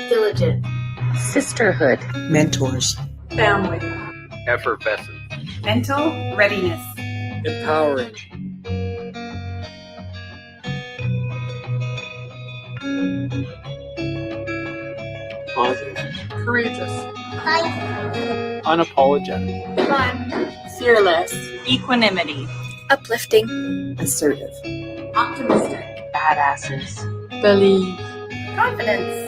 Diligent. Sisterhood. Mentors. Family. Effervescent. Mental readiness. Empowering. Positive. Courageous. Unapologetic. Fun. Fearless. Equanimity. Uplifting. Assertive. Optimistic. Badasses. Believe. Confidence.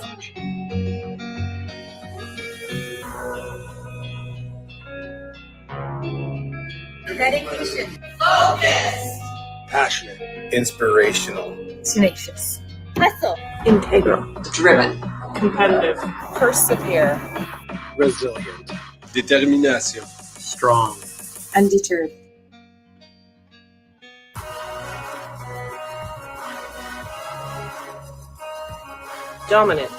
Dedication. Focus. Passionate. Inspirational. Tenacious. Hustle. Integral. Driven. Competitive. Persevere. Resilient. Determination. Strong. Undeterred. Dominant.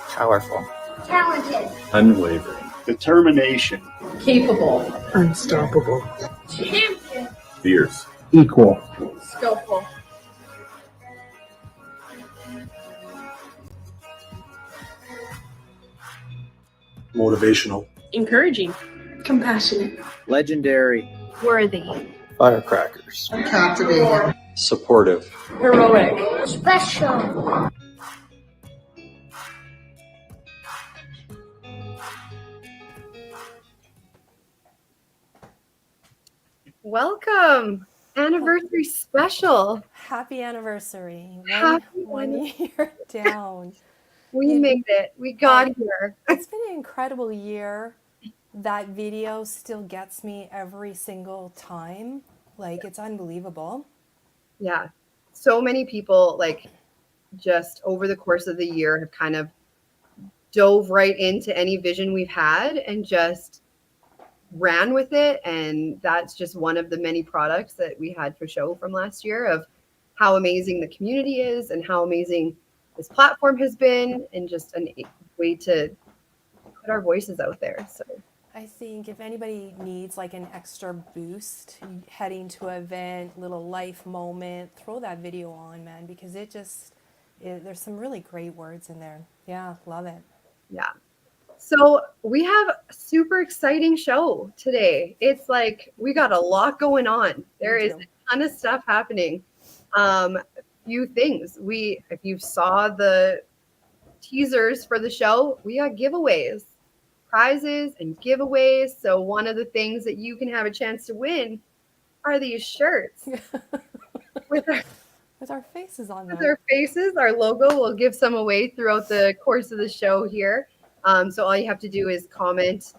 Powerful. Talented. Unwavering. Determination. Capable. Unstoppable. Champion. Fierce. Equal. Skillful. Motivational. Encouraging. Compassionate. Legendary. Worthy. Firecrackers. Captivating. Supportive. Heroic. Special. Welcome. Anniversary special. Happy anniversary. Happy One year down. We made it. We got here. It's been an incredible year. That video still gets me every single time. Like, it's unbelievable. Yeah. So many people, like, just over the course of the year have kind of dove right into any vision we've had and just ran with it. And that's just one of the many products that we had for show from last year of how amazing the community is and how amazing this platform has been, and just a way to put our voices out there. So I think if anybody needs like an extra boost heading to an event, little life moment, throw that video on, man, because there's some really great words in there. Yeah, love it. yeah. So we have a super exciting show today. It's like we got a lot going on. There is a ton of stuff happening. Few things. If you saw the teasers for the show, we got giveaways, prizes and giveaways. So one of the things that you can have a chance to win are these shirts with our faces on them. With our faces, our logo. We'll give some away throughout the course of the show here. So all you have to do is comment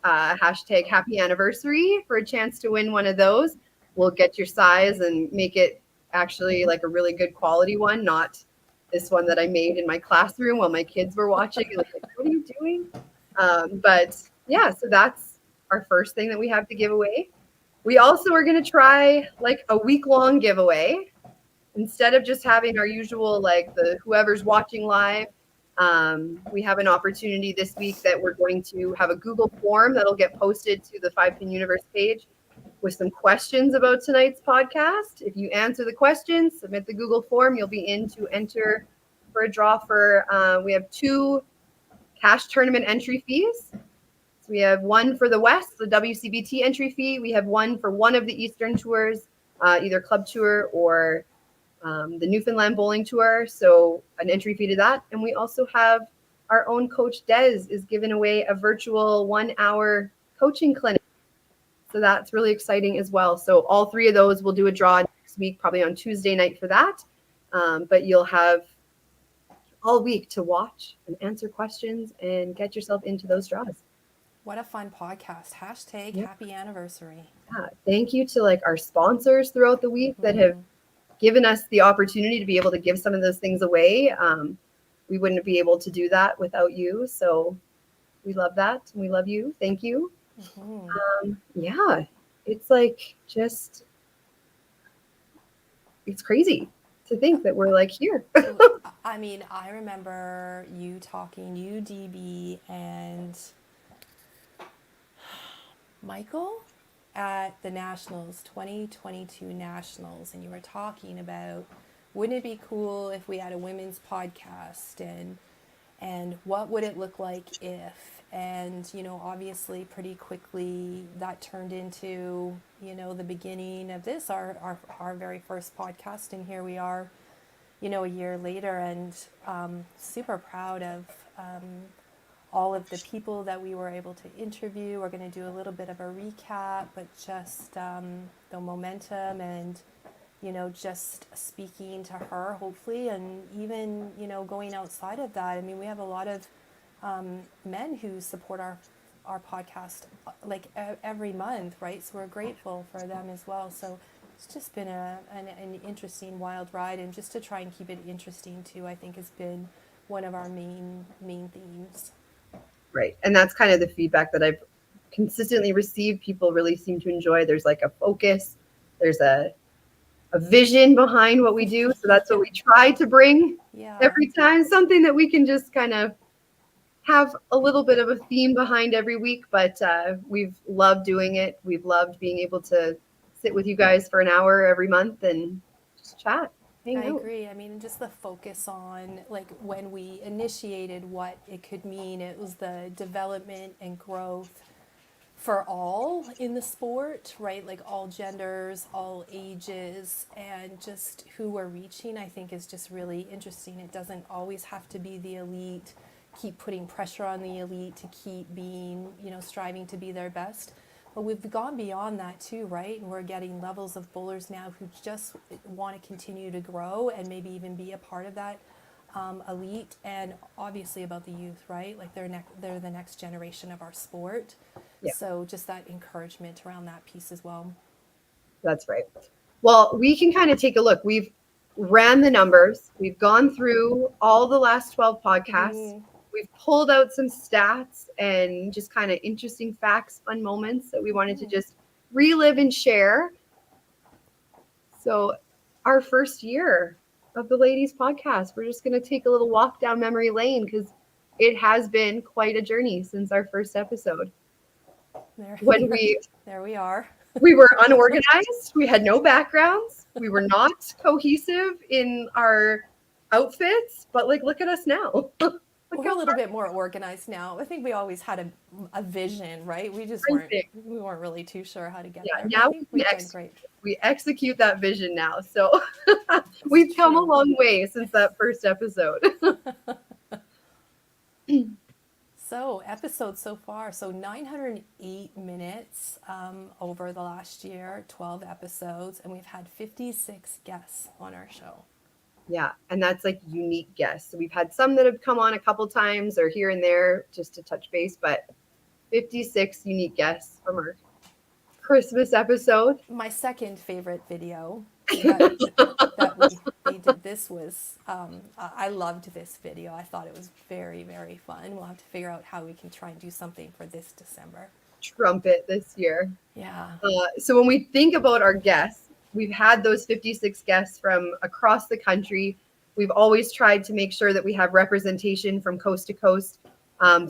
hashtag happy anniversary for a chance to win one of those. We'll get your size and make it actually like a really good quality one, not this one that I made in my classroom while my kids were watching. Like, what are you doing? But yeah, so that's our first thing that we have to give away. We also are going to try like a week-long giveaway. Instead of just having our usual, like whoever's watching live, we have an opportunity this week that we're going to have a Google form that'll get posted to the 5Pin Universe page with some questions about tonight's podcast. If you answer the questions, submit the Google form, you'll be in to enter for a draw for, we have 2 cash tournament entry fees. So we have one for the West, the WCBT entry fee. We have one for one of the Eastern tours, either Club Tour or the Newfoundland Bowling Tour. So an entry fee to that. And we also have our own coach, Des, is giving away a virtual 1-hour coaching clinic. So that's really exciting as well. So all 3 of those, we'll do a draw next week, probably on Tuesday night for that. But you'll have all week to watch and answer questions and get yourself into those draws. What a fun podcast. Hashtag happy anniversary. Yeah, thank you to like our sponsors throughout the week that have given us the opportunity to be able to give some of those things away. We wouldn't be able to do that without you. So we love that. And we love you. Thank you. Yeah, it's like just, it's crazy to think that we're like here. I mean, I remember you talking, you, DB, and Michael at the Nationals, 2022 Nationals, and you were talking about, wouldn't it be cool if we had a women's podcast? and what would it look like if? And, you know, obviously pretty quickly that turned into, you know, the beginning of this, our very first podcast. And here we are, you know, a year later, and super proud of all of the people that we were able to interview. We're going to do a little bit of a recap, but just the momentum and, you know, just speaking to her, hopefully, and even, you know, going outside of that. I mean, we have a lot of men who support our podcast like every month, right? So we're grateful for them as well. So it's just been an interesting, wild ride, and just to try and keep it interesting too, I think has been one of our main themes. Right. And that's kind of the feedback that I've consistently received. People really seem to enjoy. There's like a focus. There's a vision behind what we do. So that's what we try to bring every time. Something that we can just kind of have a little bit of a theme behind every week. But we've loved doing it. We've loved being able to sit with you guys for an hour every month and just chat. I agree. I mean, just the focus on, like, when we initiated what it could mean, it was the development and growth for all in the sport, right? Like all genders, all ages, and just who we're reaching, I think is just really interesting. It doesn't always have to be the elite, keep putting pressure on the elite to keep being, you know, striving to be their best. But we've gone beyond that too, right? And we're getting levels of bowlers now who just want to continue to grow and maybe even be a part of that elite. And obviously about the youth, right? Like they're the next generation of our sport. Yeah. So just that encouragement around that piece as well. That's right. Well, we can kind of take a look. We've ran the numbers. We've gone through all the last 12 podcasts. Mm-hmm. We've pulled out some stats and just kind of interesting facts, fun moments that we wanted to just relive and share. So our first year of the Ladies Podcast, we're just going to take a little walk down memory lane because it has been quite a journey since our first episode. There we are. We were unorganized. We had no backgrounds. We were not cohesive in our outfits, but like, look at us now. We're a little bit more organized now. I think we always had a vision, right? We just weren't really too sure how to get there. Now we execute that vision now. So we've come a long way since that first episode. So episodes so far, so 908 minutes over the last year, 12 episodes, and we've had 56 guests on our show. Yeah, and that's like unique guests. So we've had some that have come on a couple times or here and there just to touch base, but 56 unique guests from our Christmas episode. My second favorite video that we did this was, I loved this video. I thought it was very, very fun. We'll have to figure out how we can try and do something for this December. Trumpet this year. Yeah. So when we think about our guests, we've had those 56 guests from across the country. We've always tried to make sure that we have representation from coast to coast.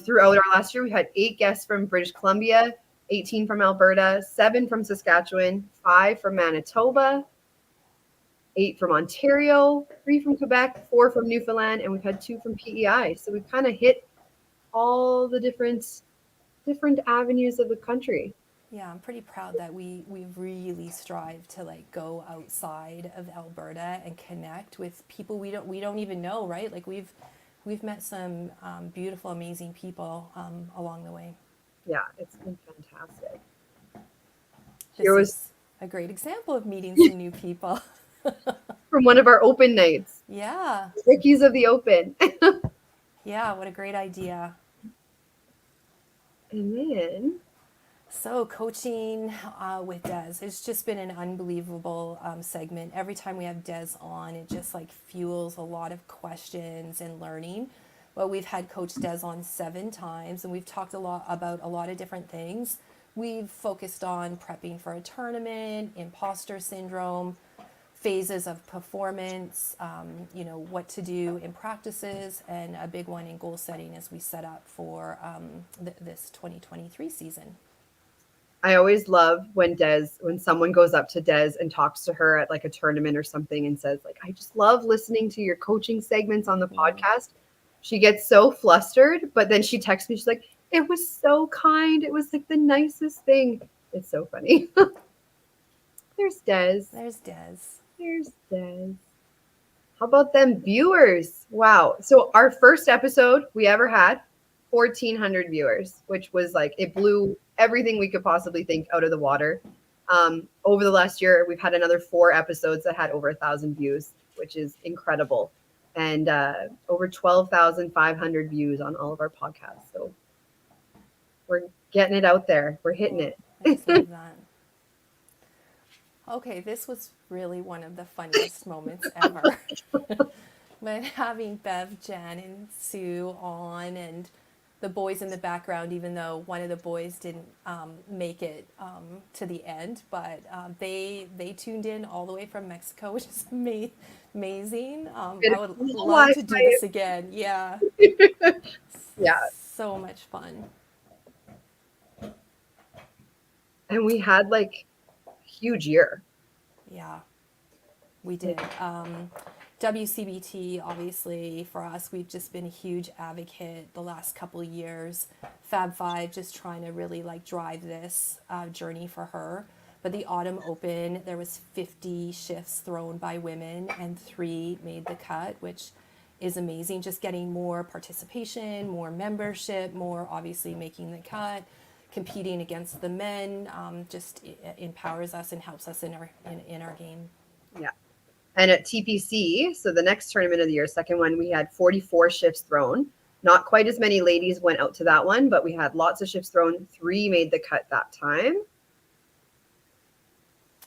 Throughout our last year, we had 8 guests from British Columbia, 18 from Alberta, 7 from Saskatchewan, 5 from Manitoba, 8 from Ontario, 3 from Quebec, 4 from Newfoundland, and we've had 2 from PEI. So we've kind of hit all the different avenues of the country. Yeah, I'm pretty proud that we've really strived to like go outside of Alberta and connect with people we don't even know, right? Like we've met some beautiful, amazing people along the way. Yeah, it's been fantastic. This was a great example of meeting some new people. From one of our open nights. Yeah. Rookies of the Open. Yeah, what a great idea. And then... So coaching with Des, it's just been an unbelievable segment. Every time we have Des on, it just like fuels a lot of questions and learning. Well, we've had Coach Des on 7 times, and we've talked a lot about a lot of different things. We've focused on prepping for a tournament, imposter syndrome, phases of performance, what to do in practices, and a big one in goal setting as we set up for this 2023 season. I always love when someone goes up to Des and talks to her at like a tournament or something and says like, I just love listening to your coaching segments on the podcast. she gets so flustered, but then she texts me. She's like, "It was so kind. It was like the nicest thing." It's so funny. There's Des. There's Des. There's Des. How about them viewers? Wow. So our first episode we ever had, 1,400 viewers, which was like, it blew everything we could possibly think out of the water. Over the last year, we've had another 4 episodes that had over 1,000 views, which is incredible. And over 12,500 views on all of our podcasts. So we're getting it out there. We're hitting it. I just love that. Okay, this was really one of the funniest moments ever. But having Bev, Jan, and Sue on, and the boys in the background, even though one of the boys didn't make it to the end, but they tuned in all the way from Mexico, which is amazing. I would love to do this again. Yeah. Yeah. So much fun. And we had like huge year. Yeah, we did. WCBT, obviously, for us, we've just been a huge advocate the last couple of years. Fab Five just trying to really like drive this journey for her. But the Autumn Open, there was 50 shifts thrown by women and 3 made the cut, which is amazing. Just getting more participation, more membership, more obviously making the cut. Competing against the men just empowers us and helps us in our game. Yeah. And at TPC, so the next tournament of the year, second one, we had 44 shifts thrown. Not quite as many ladies went out to that one, but we had lots of shifts thrown. 3 made the cut that time.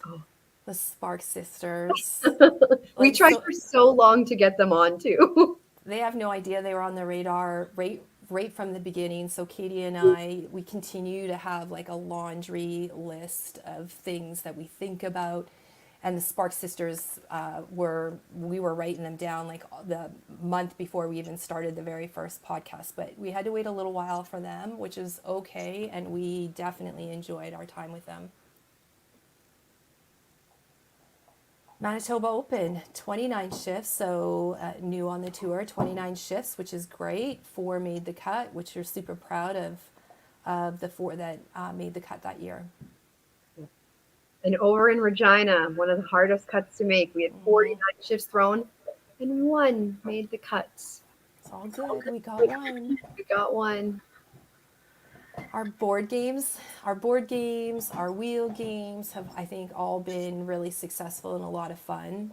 Oh, the Spark Sisters. We tried for so long to get them on too. They have no idea they were on the radar right from the beginning. So Katie and I, we continue to have like a laundry list of things that we think about. And the Spark Sisters we were writing them down like the month before we even started the very first podcast. But we had to wait a little while for them, which is okay. And we definitely enjoyed our time with them. Manitoba Open, 29 shifts, so new on the tour, 29 shifts, which is great. 4 made the cut, which we're super proud of the 4 that made the cut that year. And over in Regina, one of the hardest cuts to make, we had 49 shifts thrown, and 1 made the cuts. It's all good. We got one. We got one. Our board games, our wheel games have, I think, all been really successful and a lot of fun.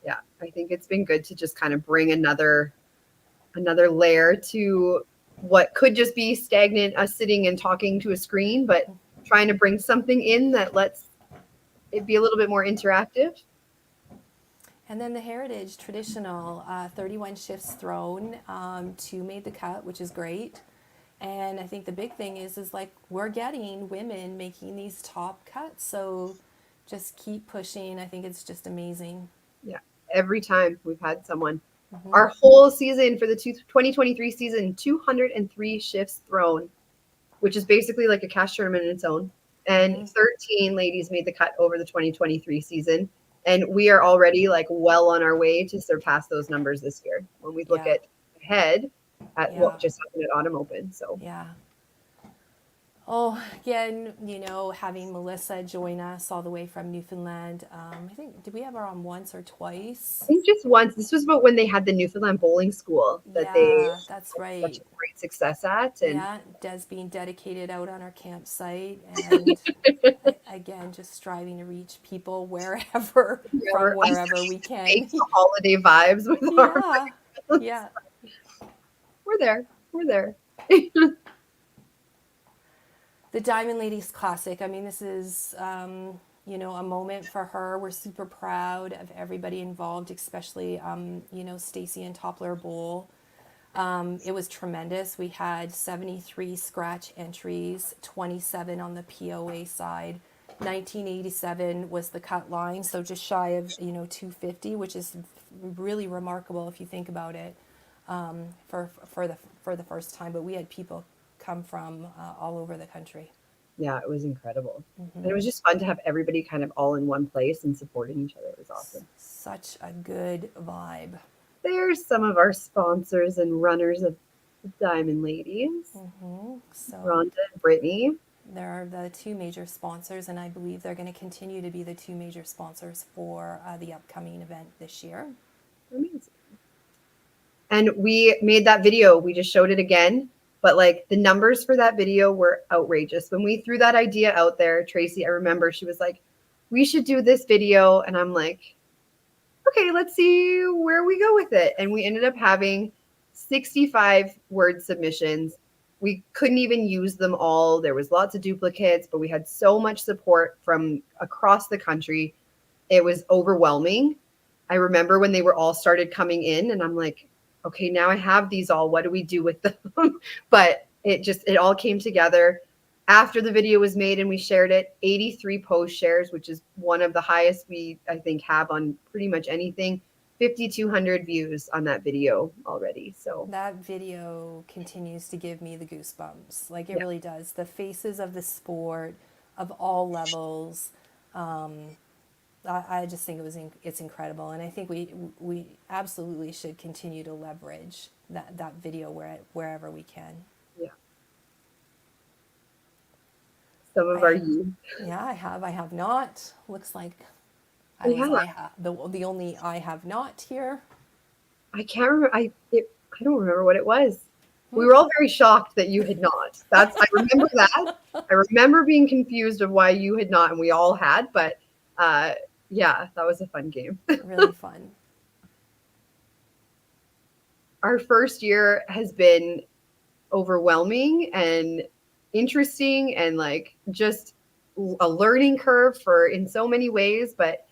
Yeah, I think it's been good to just kind of bring another layer to what could just be stagnant, us sitting and talking to a screen, but trying to bring something in that lets it be a little bit more interactive. And then the Heritage traditional, 31 shifts thrown, 2 made the cut, which is great. And I think the big thing is like we're getting women making these top cuts. So just keep pushing. I think it's just amazing. Yeah. Every time we've had someone. Mm-hmm. Our whole season for the 2023 season, 203 shifts thrown, which is basically like a cash tournament in its own. And 13 ladies made the cut over the 2023 season. And we are already like well on our way to surpass those numbers this year. When we look at ahead, at what just happened at Autumn Open. So again, having Melissa join us all the way from Newfoundland. I think, did we have her on once or twice? I think just once. This was about when they had the Newfoundland Bowling School that that's right, such great success at. And Des being dedicated out on our campsite, and again just striving to reach people wherever we can. Make the holiday vibes with our We're there. The Diamond Ladies Classic. I mean, this is, a moment for her. We're super proud of everybody involved, especially, Stacy and Toppler Bowl. It was tremendous. We had 73 scratch entries, 27 on the POA side. 1987 was the cut line, so just shy of, 250, which is really remarkable if you think about it. For the first time, but we had people come from all over the country. Yeah, it was incredible. Mm-hmm. And it was just fun to have everybody kind of all in one place and supporting each other. It was awesome. Such a good vibe. there's some of our sponsors and runners of the Diamond Ladies, So Rhonda and Brittany. there are the two major sponsors, and I believe they're going to continue to be the two major sponsors for the upcoming event this year. Amazing. And we made that video. We just showed it again. But like the numbers for that video were outrageous. When we threw that idea out there, Tracy, I remember she was like, we should do this video. And I'm like, okay, let's see where we go with it. And we ended up having 65 word submissions. We couldn't even use them all. There was lots of duplicates, but we had so much support from across the country. It was overwhelming. I remember when they were all started coming in and I'm like, okay, now I have these all. What do we do with them? But it all came together after the video was made and we shared it. 83 post shares, which is one of the highest we, I think, have on pretty much anything. 5,200 views on that video already. So that video continues to give me the goosebumps. Like it really does. The faces of the sport of all levels. I just think it's incredible, and I think we absolutely should continue to leverage that video wherever we can. Yeah. Some of our youth. Yeah, I have not. Looks like I have the only I have not here. I can't remember. I don't remember what it was. We were all very shocked that you had not. I remember that. I remember being confused of why you had not, and we all had, but. Yeah, that was a fun game. Really fun. Our first year has been overwhelming and interesting and like just a learning curve in so many ways, but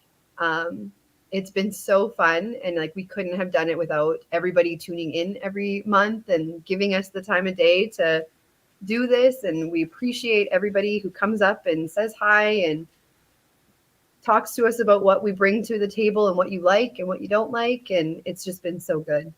it's been so fun. And like we couldn't have done it without everybody tuning in every month and giving us the time of day to do this. And we appreciate everybody who comes up and says hi and talks to us about what we bring to the table and what you like and what you don't like. And it's just been so good.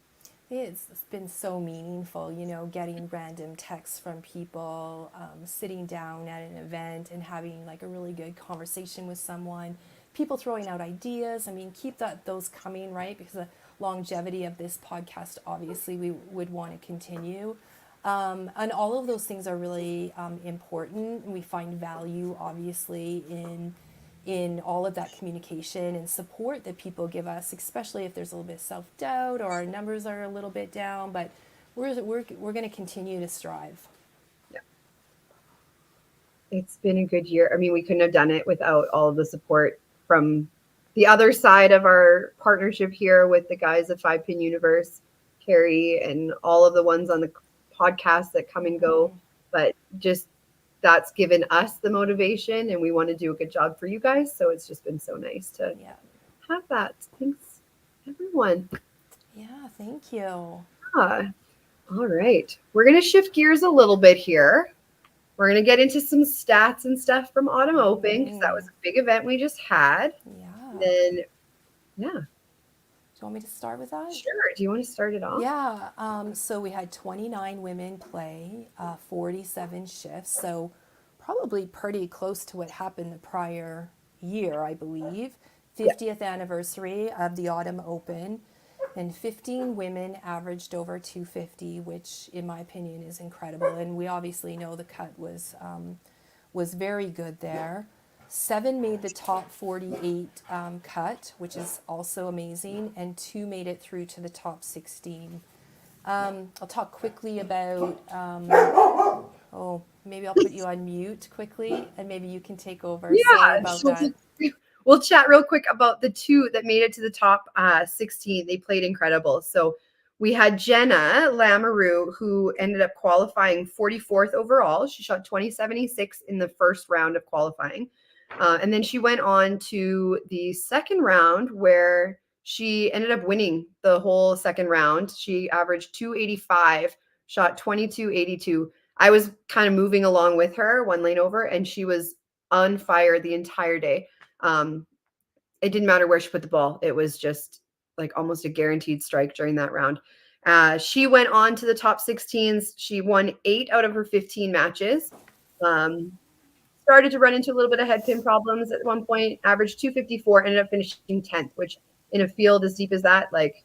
It's been so meaningful, getting random texts from people, sitting down at an event and having like a really good conversation with someone, people throwing out ideas. I mean, keep those coming, right? Because the longevity of this podcast, obviously we would want to continue. And all of those things are really important. And we find value, obviously, in all of that communication and support that people give us, especially if there's a little bit of self-doubt or our numbers are a little bit down, but we're going to continue to strive. Yeah. It's been a good year. I mean, we couldn't have done it without all of the support from the other side of our partnership here with the guys at 5-Pin Universe, Carrie, and all of the ones on the podcast that come and go, but just that's given us the motivation and we want to do a good job for you guys. So it's just been so nice to have that. Thanks, everyone. Yeah, thank you. All right. We're going to shift gears a little bit here. We're going to get into some stats and stuff from Autumn Open because that was a big event we just had. Yeah. Then, yeah. Do you want me to start with that? Sure. Do you want to start it off? Yeah. So we had 29 women play, 47 shifts. So probably pretty close to what happened the prior year, I believe. 50th anniversary of the Autumn Open. And 15 women averaged over 250, which in my opinion is incredible. And we obviously know the cut was very good there. 7 made the top 48 cut, which is also amazing, and 2 made it through to the top 16. I'll talk quickly about, maybe I'll put you on mute quickly, and maybe you can take over. Yeah, about that. We'll chat real quick about the 2 that made it to the top 16. They played incredible. So we had Jenna Lamoureux, who ended up qualifying 44th overall. She shot 20.76 in the first round of qualifying. And then she went on to the second round where she ended up winning the whole second round. She averaged 285, shot 22.82. I was kind of moving along with her 1 lane over, and she was on fire the entire day. It didn't matter where she put the ball. It was just like almost a guaranteed strike during that round. She went on to the top 16s. She won 8 out of her 15 matches. Started to run into a little bit of head pin problems at one point, averaged 254, ended up finishing 10th, which in a field as deep as that, like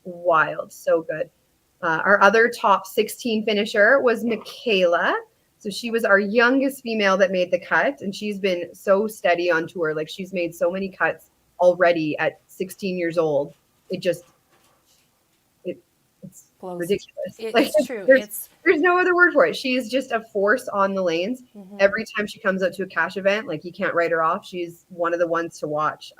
wild. So good. Our other top 16 finisher was Michaela. So she was our youngest female that made the cut, and she's been so steady on tour. Like she's made so many cuts already at 16 years old. It's Blows. ridiculous. It's true. There's no other word for it. She is just a force on the lanes. Mhm. Every time she comes out to a cash event, like you can't write her off. She's one of the ones to watch.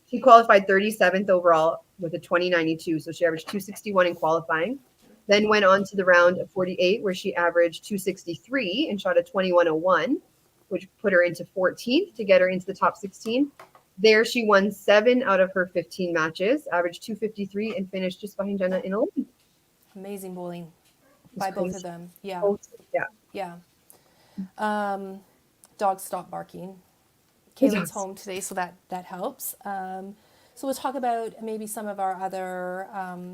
She qualified 37th overall with a 2092, so she averaged 261 in qualifying. Then went on to the round of 48, where she averaged 263 and shot a 2101, which put her into 14th to get her into the top 16. There, she won 7 out of her 15 matches, averaged 253, and finished just behind Jenna in 11th. Amazing bowling It's by both crazy. of them. Yeah. Yeah. Yeah. Dogs stop barking. Kaylin's Yes. home today, so that helps. So we'll talk about maybe some of our other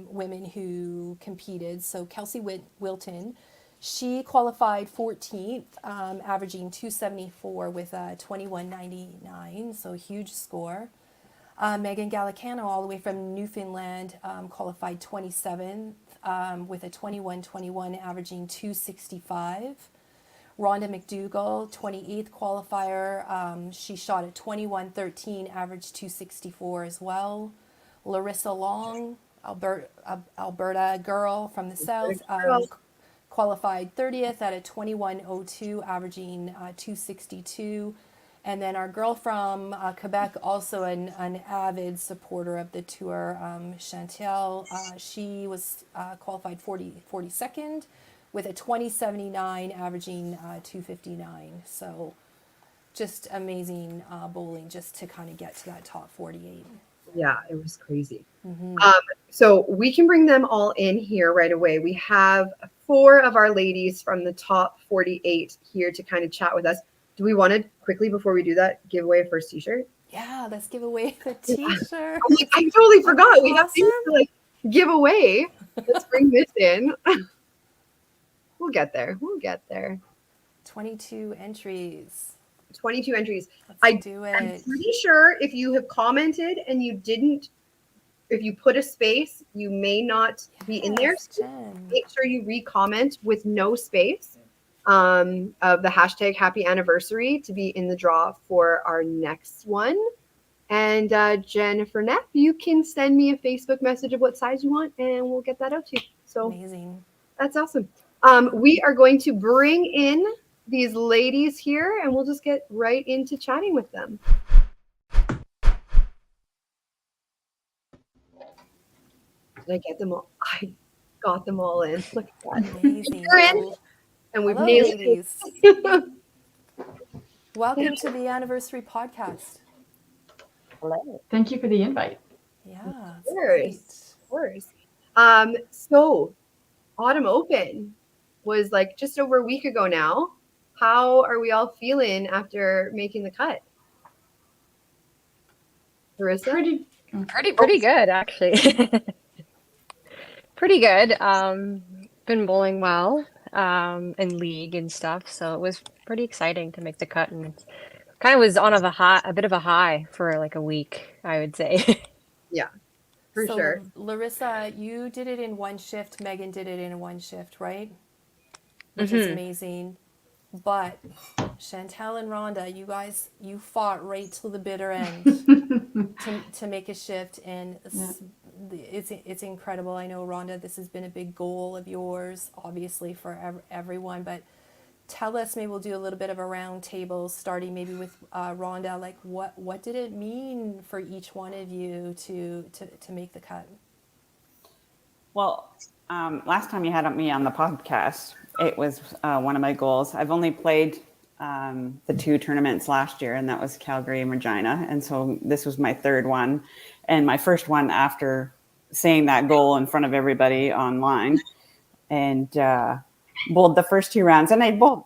women who competed. So Kelsey Wilton, she qualified 14th, averaging 274 with a 2199, so a huge score. Megan Gallicano, all the way from Newfoundland, qualified 27th with a 2121, averaging 265. Rhonda McDougall, 28th qualifier. She shot at 21:13, averaged 264 as well. Larissa Long, Alberta girl from the south, qualified 30th at a 21:02, averaging 262. And then our girl from Quebec, also an avid supporter of the tour, Chantel, she was qualified 42nd. With a 2079, averaging 259. So just amazing bowling just to kind of get to that top 48. Yeah, it was crazy. So we can bring them all in here right away. We have 4 of our ladies from the top 48 here to kind of chat with us. Do we want to quickly, before we do that, give away a first t-shirt? Yeah, let's give away the t-shirt. I totally forgot. We have things Awesome. to like give away. Let's bring this in. We'll get there. 22 entries. 22 entries. Let's do I'm it. pretty sure if you have commented and you didn't, if you put a space, you may not be in there. Yes, So Jen. make sure you re-comment with no space of the hashtag happy anniversary to be in the draw for our next one. And Jennifer Neff, you can send me a Facebook message of what size you want and we'll get that out to you. So Amazing. that's awesome. We are going to bring in these ladies here and we'll just get right into chatting with them. Did I get them all? I got them all in. Look at that. Amazing. You're in. And we've Hello, nailed it. ladies. Welcome to the anniversary podcast. Hello. Thank you for the invite. Yeah. Of it's course. Of course. So Autumn Open was like just over a week ago now. How are we all feeling after making the cut? Larissa? Pretty good, actually. Pretty good. Been bowling well in league and stuff, so it was pretty exciting to make the cut, and it kind of was on a bit of a high for like a week, I would say. For So, sure. Larissa, you did it in one shift. Megan did it in one shift, right? Which is amazing. But Chantel and Rhonda, you guys, you fought right till the bitter end to make a shift, and it's incredible. I know, Rhonda, this has been a big goal of yours, obviously for everyone. But tell us, maybe we'll do a little bit of a round table, starting maybe with Rhonda. Like, what did it mean for each one of you to make the cut? Well, last time you had me on the podcast, it was one of my goals. I've only played the 2 tournaments last year, and that was Calgary and Regina. And so this was my 3rd one, and my first one after saying that goal in front of everybody online. And bowled the first 2 rounds, and I bowled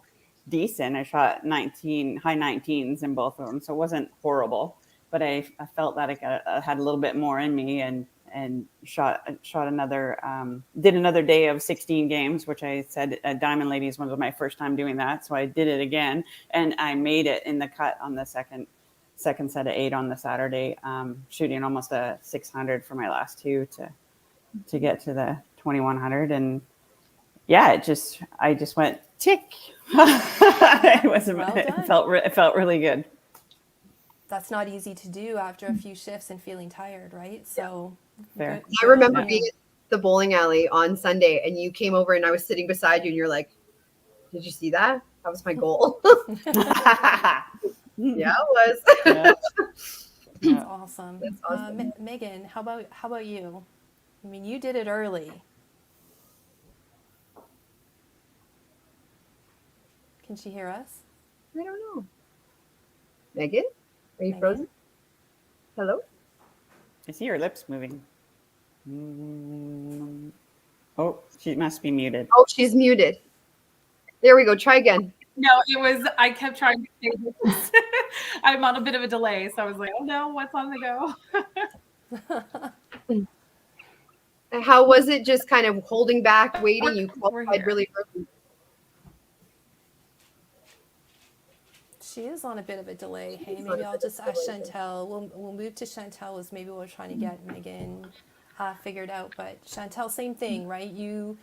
decent. I shot high 19s in both of them, so it wasn't horrible. But I felt that I had a little bit more in me, and shot another, did another day of 16 games, which I said Diamond Ladies was my first time doing that. So I did it again, and I made it in the cut on the second set of 8 on the Saturday, shooting almost a 600 for my last 2 to get to the 2100, and yeah, I just went tick. It felt really good. That's not easy to do after a few shifts and feeling tired, right? So Fair. I remember being at the bowling alley on Sunday, and you came over, and I was sitting beside you, and you're like, "Did you see that? That was my goal." Yeah, it was. That's awesome. That's awesome. Megan, how about you? I mean, you did it early. Can she hear us? I don't know. Megan, are you Megan? frozen? Hello? I see her lips moving. Oh, she must be muted. Oh, she's muted. There we go. Try again. No, I kept trying to say this. I'm on a bit of a delay, so I was like, oh no, what's on the go? How was it just kind of holding back, waiting? You We're qualified here. really early. She is on a bit of a delay. Hey, maybe I'll just ask Chantel. We'll move to Chantel as maybe we're trying to get Megan figured out. But Chantel, same thing, right? You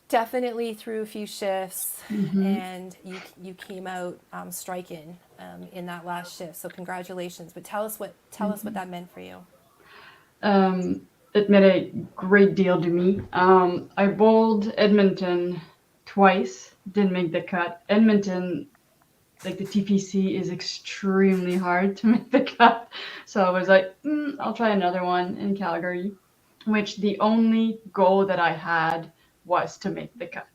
definitely threw a few shifts, and you came out striking in that last shift. So congratulations. But tell us what that meant for you. It meant a great deal to me. I bowled Edmonton twice, didn't make the cut. Edmonton, like the TPC, is extremely hard to make the cut. So I was like, I'll try another one in Calgary, which the only goal that I had was to make the cut,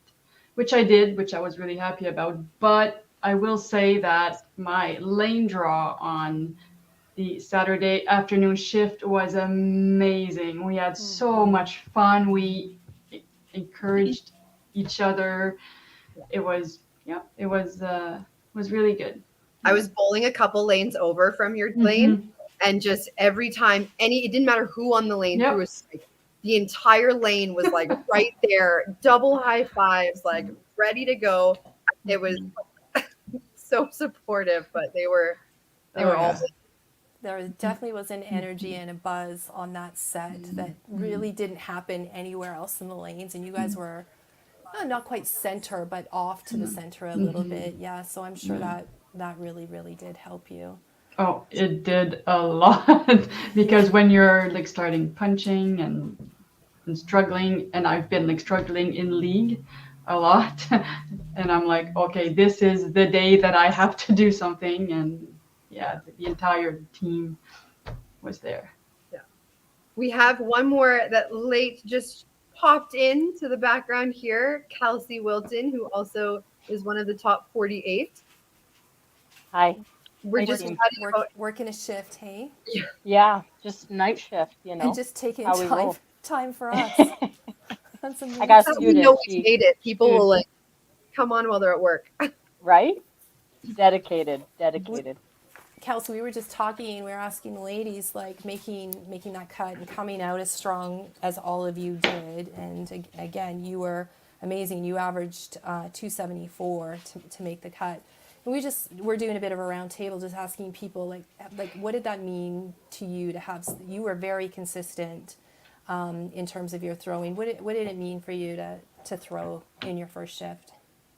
which I did, which I was really happy about. But I will say that my lane draw on the Saturday afternoon shift was amazing. We had so much fun. We encouraged each other. It was really good. I was bowling a couple lanes over from your lane, and just every time it didn't matter who on the lane threw a strike. The entire lane was like right there, double high fives, like ready to go. It was so supportive, but they were all. There definitely was an energy and a buzz on that set that really didn't happen anywhere else in the lanes, and you guys were not quite center, but off to the center a little bit. Yeah, so I'm sure that really, really did help you. Oh, it did a lot because when you're like starting punching and struggling, and I've been like struggling in league a lot, and I'm like, okay, this is the day that I have to do something, and yeah, the entire team was there. Yeah, we have one more that late just popped into the background here, Kelsey Wilton, who also is one of the top 48. Hi. We're just working a shift, hey? Yeah, just night shift, you know. And just taking how we roll. time for us. That's amazing. I got a we student. know we made it. People will like come on while they're at work. Right? Dedicated. Kelsey, we were just talking, we were asking the ladies, like making that cut and coming out as strong as all of you did. And again, you were amazing. You averaged 274 to make the cut. And we're doing a bit of a round table, just asking people like what did that mean to you to have? You were very consistent in terms of your throwing. What did it mean for you to throw in your first shift?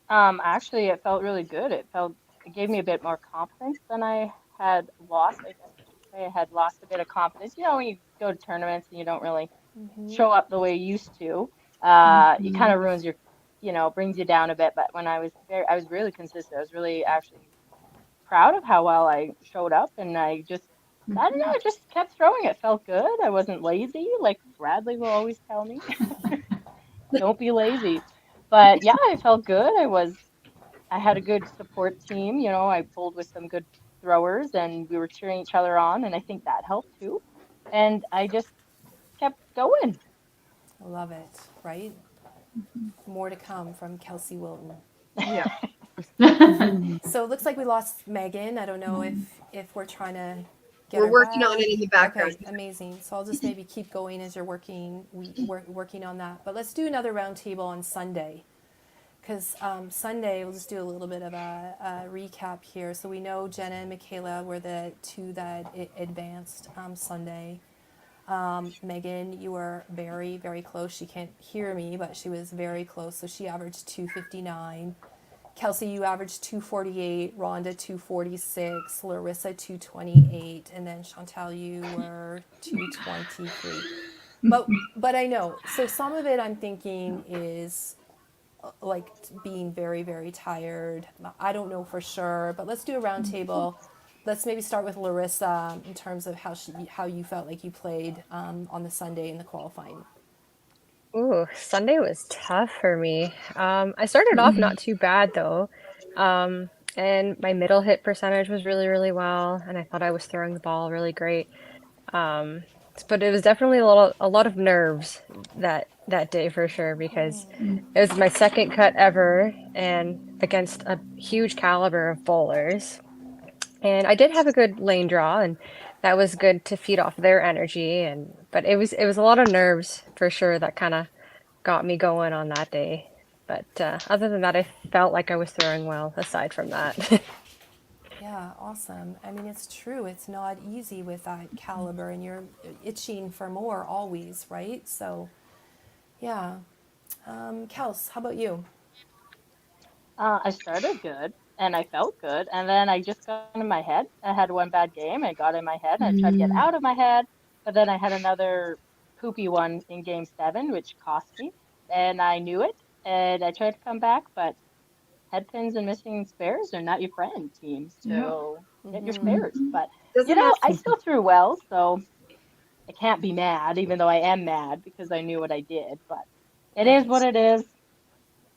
Actually, it felt really good. It gave me a bit more confidence than I had lost. I guess I had lost a bit of confidence. You know, when you go to tournaments and you don't really show up the way you used to, it kind of ruins your, brings you down a bit. But when I was really consistent. I was really actually proud of how well I showed up, and I don't know, I just kept throwing. It felt good. I wasn't lazy, like Bradley will always tell me. Don't be lazy. But yeah, I felt good. I had a good support team. I bowled with some good throwers, and we were cheering each other on, and I think that helped too. And I just kept going. I love it, right? More to come from Kelsey Wilton. Yeah. So it looks like we lost Megan. I don't know if we're trying to get We're her working back. on it in the background. Okay, amazing. So I'll just maybe keep going as you're working on that. But let's do another roundtable on Sunday. Because Sunday, we'll just do a little bit of a recap here. So we know Jenna and Michaela were the two that advanced Sunday. Megan, you were very, very close. She can't hear me, but she was very close. So she averaged 259. Kelsey, you averaged 248. Rhonda, 246. Larissa, 228. And then Chantal, you were 223. But I know. So some of it I'm thinking is like being very, very tired. I don't know for sure, but let's do a round table. Let's maybe start with Larissa in terms of how you felt like you played on the Sunday in the qualifying. Ooh, Sunday was tough for me. I started off not too bad though. And my middle hit percentage was really, really well, and I thought I was throwing the ball really great. But it was definitely a lot of nerves that day for sure, because it was my second cut ever and against a huge caliber of bowlers. And I did have a good lane draw, and that was good to feed off their energy. But it was a lot of nerves for sure that kind of got me going on that day. But other than that, I felt like I was throwing well. Aside from that. Yeah, awesome. I mean, it's true. It's not easy with that caliber, and you're itching for more always, right? So, yeah. Kels, how about you? I started good and I felt good, and then I just got in my head. I had one bad game. I got in my head. I tried to get out of my head, but then I had another poopy one in game 7, which cost me, and I knew it. And I tried to come back, but head pins and missing spares are not your friend, teams. So get your spares. But I still threw well, so I can't be mad, even though I am mad because I knew what I did. But it is what it is.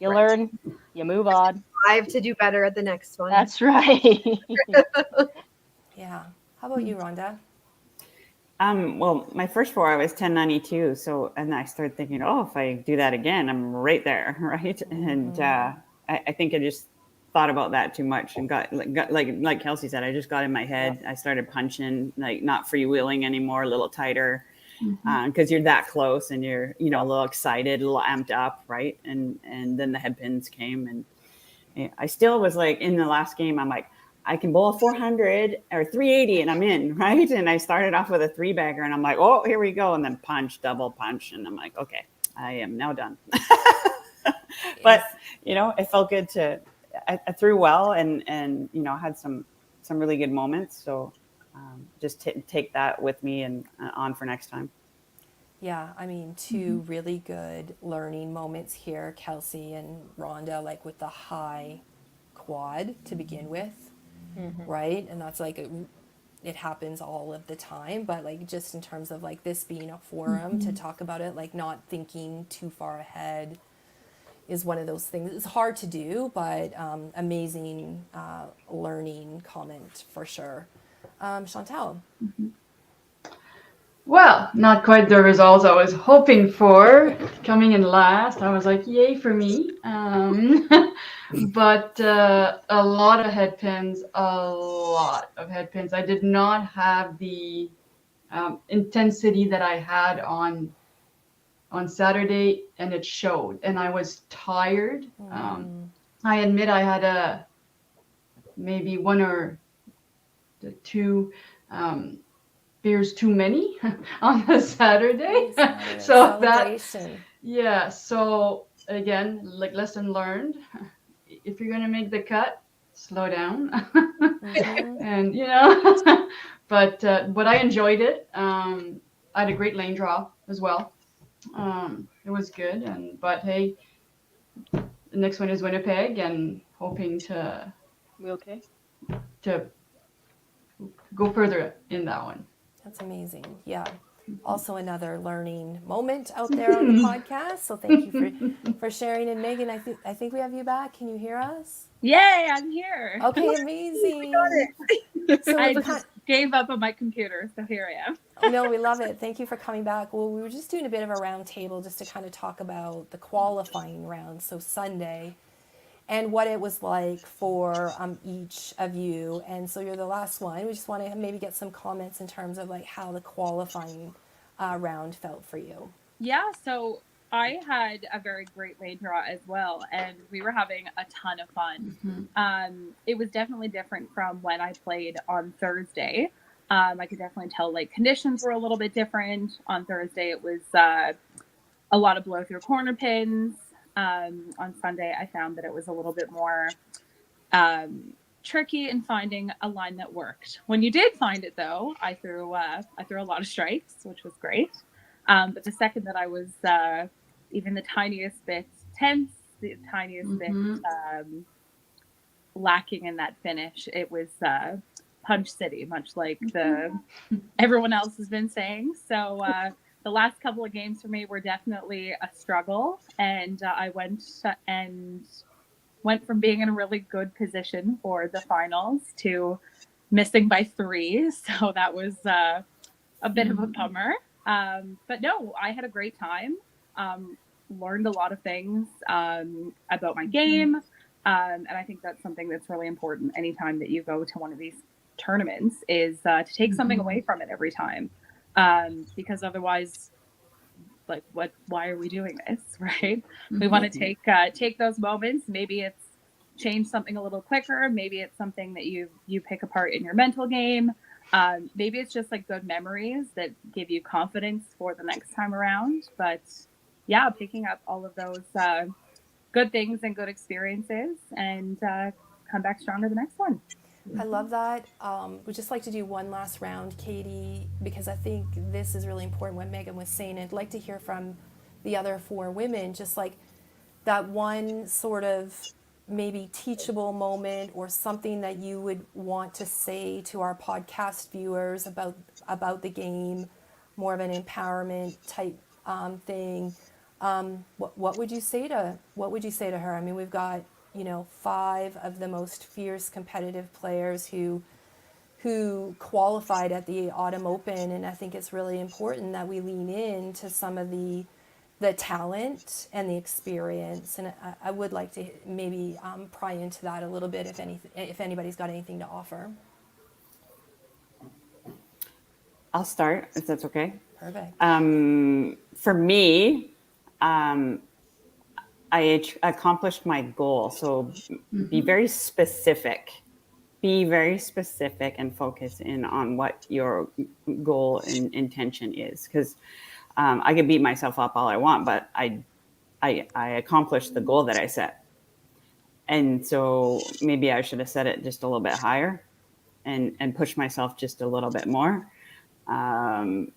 You learn, you move on. I have to do better at the next one. That's right. Yeah. How about you, Rhonda? Well, my first 4 I was 1092. So, and I started thinking, oh, if I do that again, I'm right there, right? And I think I just thought about that too much and got like Kelsey said, I just got in my head. I started punching, like not freewheeling anymore, a little tighter, because you're that close and you're a little excited, a little amped up, right? And then the head pins came, and I still was like in the last game, I'm like, I can bowl a 400 or 380 and I'm in, right? And I started off with a 3-bagger and I'm like, oh, here we go. And then punch, double punch. And I'm like, okay, I am now done. But, it felt good I threw well and had some really good moments. So just take that with me and on for next time. Yeah, I mean, 2 really good learning moments here, Kelsey and Rhonda, like with the high quad to begin with. Right? And that's like it happens all of the time, but like just in terms of like this being a forum to talk about it, like not thinking too far ahead is one of those things. It's hard to do, but amazing learning comment for sure. Chantal. Well, not quite the results I was hoping for. Coming in last, I was like, yay for me. But a lot of head pins, I did not have the intensity that I had on Saturday, and it showed. And I was tired. I admit I had maybe 1 or 2 beers too many on the Saturday. So celebration. So again, like lesson learned. If you're gonna make the cut, slow down. And but I enjoyed it. I had a great lane draw as well. It was good, but hey, the next one is Winnipeg, and hoping to go further in that one. That's amazing. Yeah. Also another learning moment out there on the podcast. So thank you for sharing. And Megan, I think we have you back. Can you hear us? Yay, I'm here. Okay, amazing. So I just gave up on my computer, so here I am. No, we love it. Thank you for coming back. Well, we were just doing a bit of a round table just to kind of talk about the qualifying round, so Sunday, and what it was like for each of you. And so you're the last one. We just want to maybe get some comments in terms of like how the qualifying round felt for you. Yeah, so I had a very great lane draw as well, and we were having a ton of fun. It was definitely different from when I played on Thursday. I could definitely tell like conditions were a little bit different. On Thursday, it was a lot of blow through corner pins. On Sunday, I found that it was a little bit more tricky in finding a line that worked. When you did find it, though, I threw a lot of strikes, which was great. But the second that I was even the tiniest bit tense, the tiniest bit lacking in that finish, it was Punch City, much like everyone else has been saying. So the last couple of games for me were definitely a struggle, and I went from being in a really good position for the finals to missing by 3. So that was a bit of a bummer. But no, I had a great time. Learned a lot of things about my game. And I think that's something that's really important anytime that you go to one of these tournaments is to take something away from it every time. Because otherwise, like, why are we doing this, right? We want to take those moments. Maybe it's change something a little quicker. Maybe it's something that you pick apart in your mental game. Maybe it's just like good memories that give you confidence for the next time around. But yeah, picking up all of those good things and good experiences and come back stronger the next one. I love that. Would just like to do one last round, Katie, because I think this is really important what Megan was saying. I'd like to hear from the other 4 women, just like that one sort of maybe teachable moment or something that you would want to say to our podcast viewers about the game, more of an empowerment type thing. What would you say to her? I mean, we've got 5 of the most fierce competitive players who qualified at the Autumn Open, and I think it's really important that we lean into some of the talent and the experience, and I would like to maybe pry into that a little bit if anybody's got anything to offer. I'll start if that's okay. Perfect. For me, I accomplished my goal. So be very specific. Be very specific and focus in on what your goal and intention is. Because I can beat myself up all I want, but I accomplished the goal that I set. And so maybe I should have set it just a little bit higher and push myself just a little bit more. And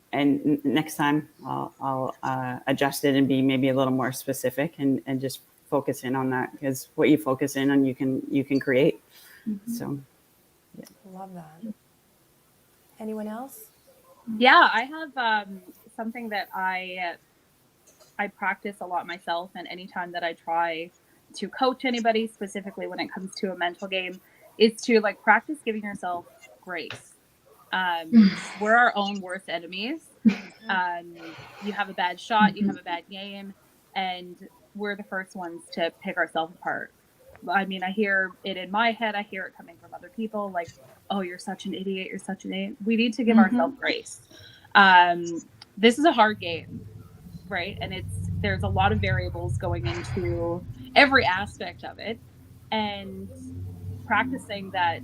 next time I'll adjust it and be maybe a little more specific and just focus in on that, because what you focus in on, you can create. So, yeah. Love that. Anyone else? Yeah, I have something that I practice a lot myself, and anytime that I try to coach anybody, specifically when it comes to a mental game, is to like practice giving yourself grace. We're our own worst enemies. You have a bad shot, you have a bad game, and we're the first ones to pick ourselves apart. I mean, I hear it in my head, I hear it coming from other people, like, oh, you're such an idiot, you're such an idiot. We need to give ourselves grace. This is a hard game, right? And there's a lot of variables going into every aspect of it. And practicing that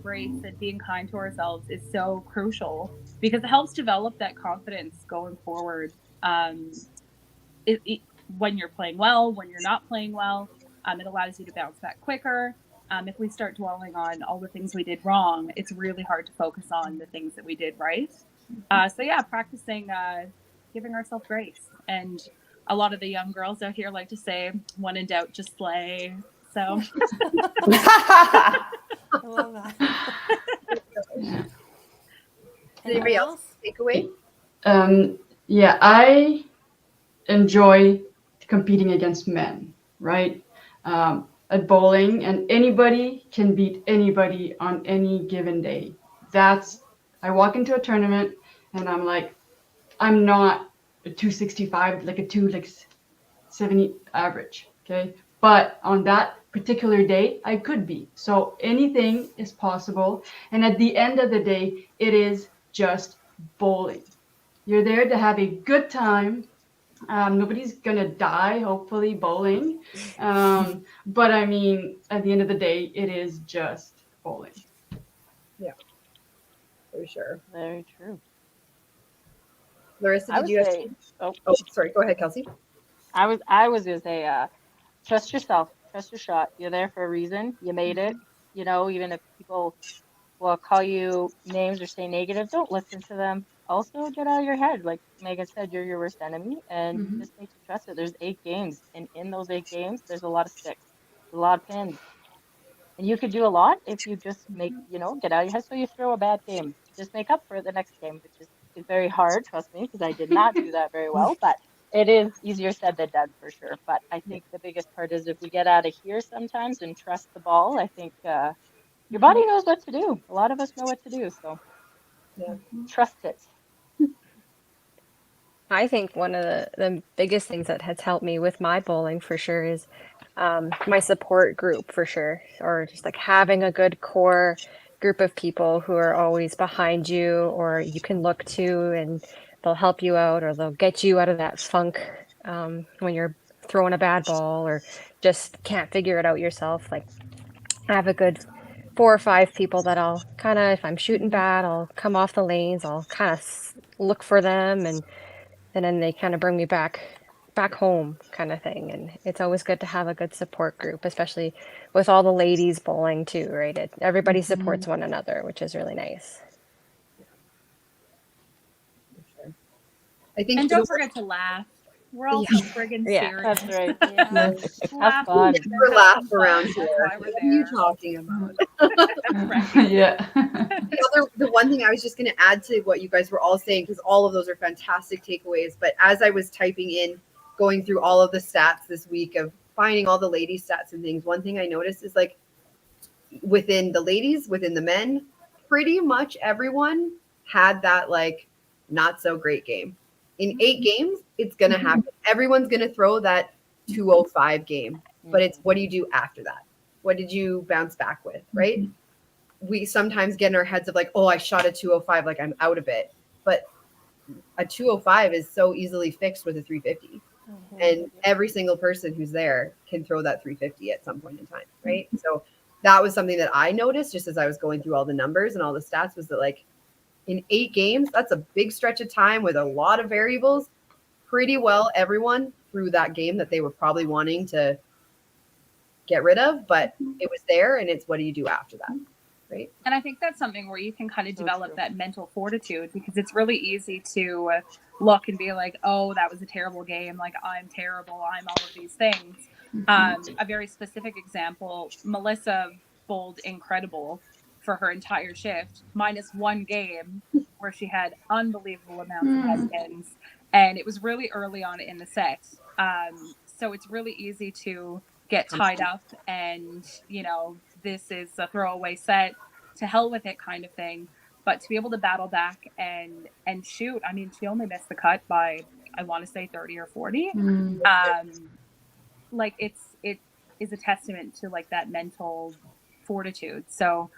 grace and being kind to ourselves is so crucial, because it helps develop that confidence going forward. When you're playing well, when you're not playing well, it allows you to bounce back quicker. If we start dwelling on all the things we did wrong, it's really hard to focus on the things that we did right. So yeah, practicing giving ourselves grace. And a lot of the young girls out here like to say, when in doubt, just slay. So I love that. Anybody else take away? Yeah, I enjoy competing against men, right? At bowling, and anybody can beat anybody on any given day. I walk into a tournament and I'm like, I'm not a 265, like a 270 average, okay? But on that particular day, I could be. So anything is possible. And at the end of the day, it is just bowling. You're there to have a good time. Nobody's gonna die, hopefully, bowling. But I mean, at the end of the day, it is just bowling. Yeah. For sure. Very true. Larissa, I did would you have? say, oh, Sorry. Go ahead, Kelsey. I was gonna say, trust yourself, trust your shot. You're there for a reason. You made it. You know, even if people will call you names or say negative, don't listen to them. Also, get out of your head. Like Megan said, you're your worst enemy, and you just need to trust it. There's 8 games, and in those 8 games, there's a lot of sticks, a lot of pins, and you could do a lot if you just make, get out of your head. So you throw a bad game, just make up for it the next game, which is very hard. Trust me, because I did not do that very well, but it is easier said than done for sure. But I think the biggest part is if we get out of here sometimes and trust the ball, I think your body knows what to do. A lot of us know what to do, so trust it. I think one of the biggest things that has helped me with my bowling for sure is my support group for sure, or just like having a good core group of people who are always behind you or you can look to, and they'll help you out or they'll get you out of that funk when you're throwing a bad ball or just can't figure it out yourself. Like I have a good 4 or 5 people that I'll kind of, if I'm shooting bad, I'll come off the lanes, I'll kind of look for them, and then they kind of bring me back home kind of thing. And it's always good to have a good support group, especially with all the ladies bowling too, right? Everybody supports one another, which is really nice. I think And don't forget to laugh. We're all so friggin' serious. That's right. Laugh. Have fun. Never laugh around here. That's why we're What are you there. talking about? Yeah. The one thing I was just going to add to what you guys were all saying, because all of those are fantastic takeaways. But as I was typing in, going through all of the stats this week of finding all the ladies' stats and things, one thing I noticed is like within the ladies, within the men, pretty much everyone had that like not so great game. In 8 games, it's going to happen. Everyone's going to throw that 205 game, but it's what do you do after that? What did you bounce back with, right? We sometimes get in our heads of like, oh, I shot a 205, like I'm out of it. But a 205 is so easily fixed with a 350. And every single person who's there can throw that 350 at some point in time, right? So that was something that I noticed just as I was going through all the numbers and all the stats was that like in 8 games, that's a big stretch of time with a lot of variables. Pretty well everyone threw that game that they were probably wanting to get rid of, but it was there, and it's what do you do after that, right? And I think that's something where you can kind of develop that mental fortitude, because it's really easy to look and be like, oh, that was a terrible game. Like, I'm terrible. I'm all of these things. A very specific example, Melissa bowled incredible for her entire shift, minus 1 game where she had unbelievable amounts of head spins. And it was really early on in the set. So it's really easy to get tied up and, this is a throwaway set, to hell with it kind of thing. But to be able to battle back and shoot, I mean, she only missed the cut by, I want to say 30 or 40. Like it is a testament to like that mental fortitude. So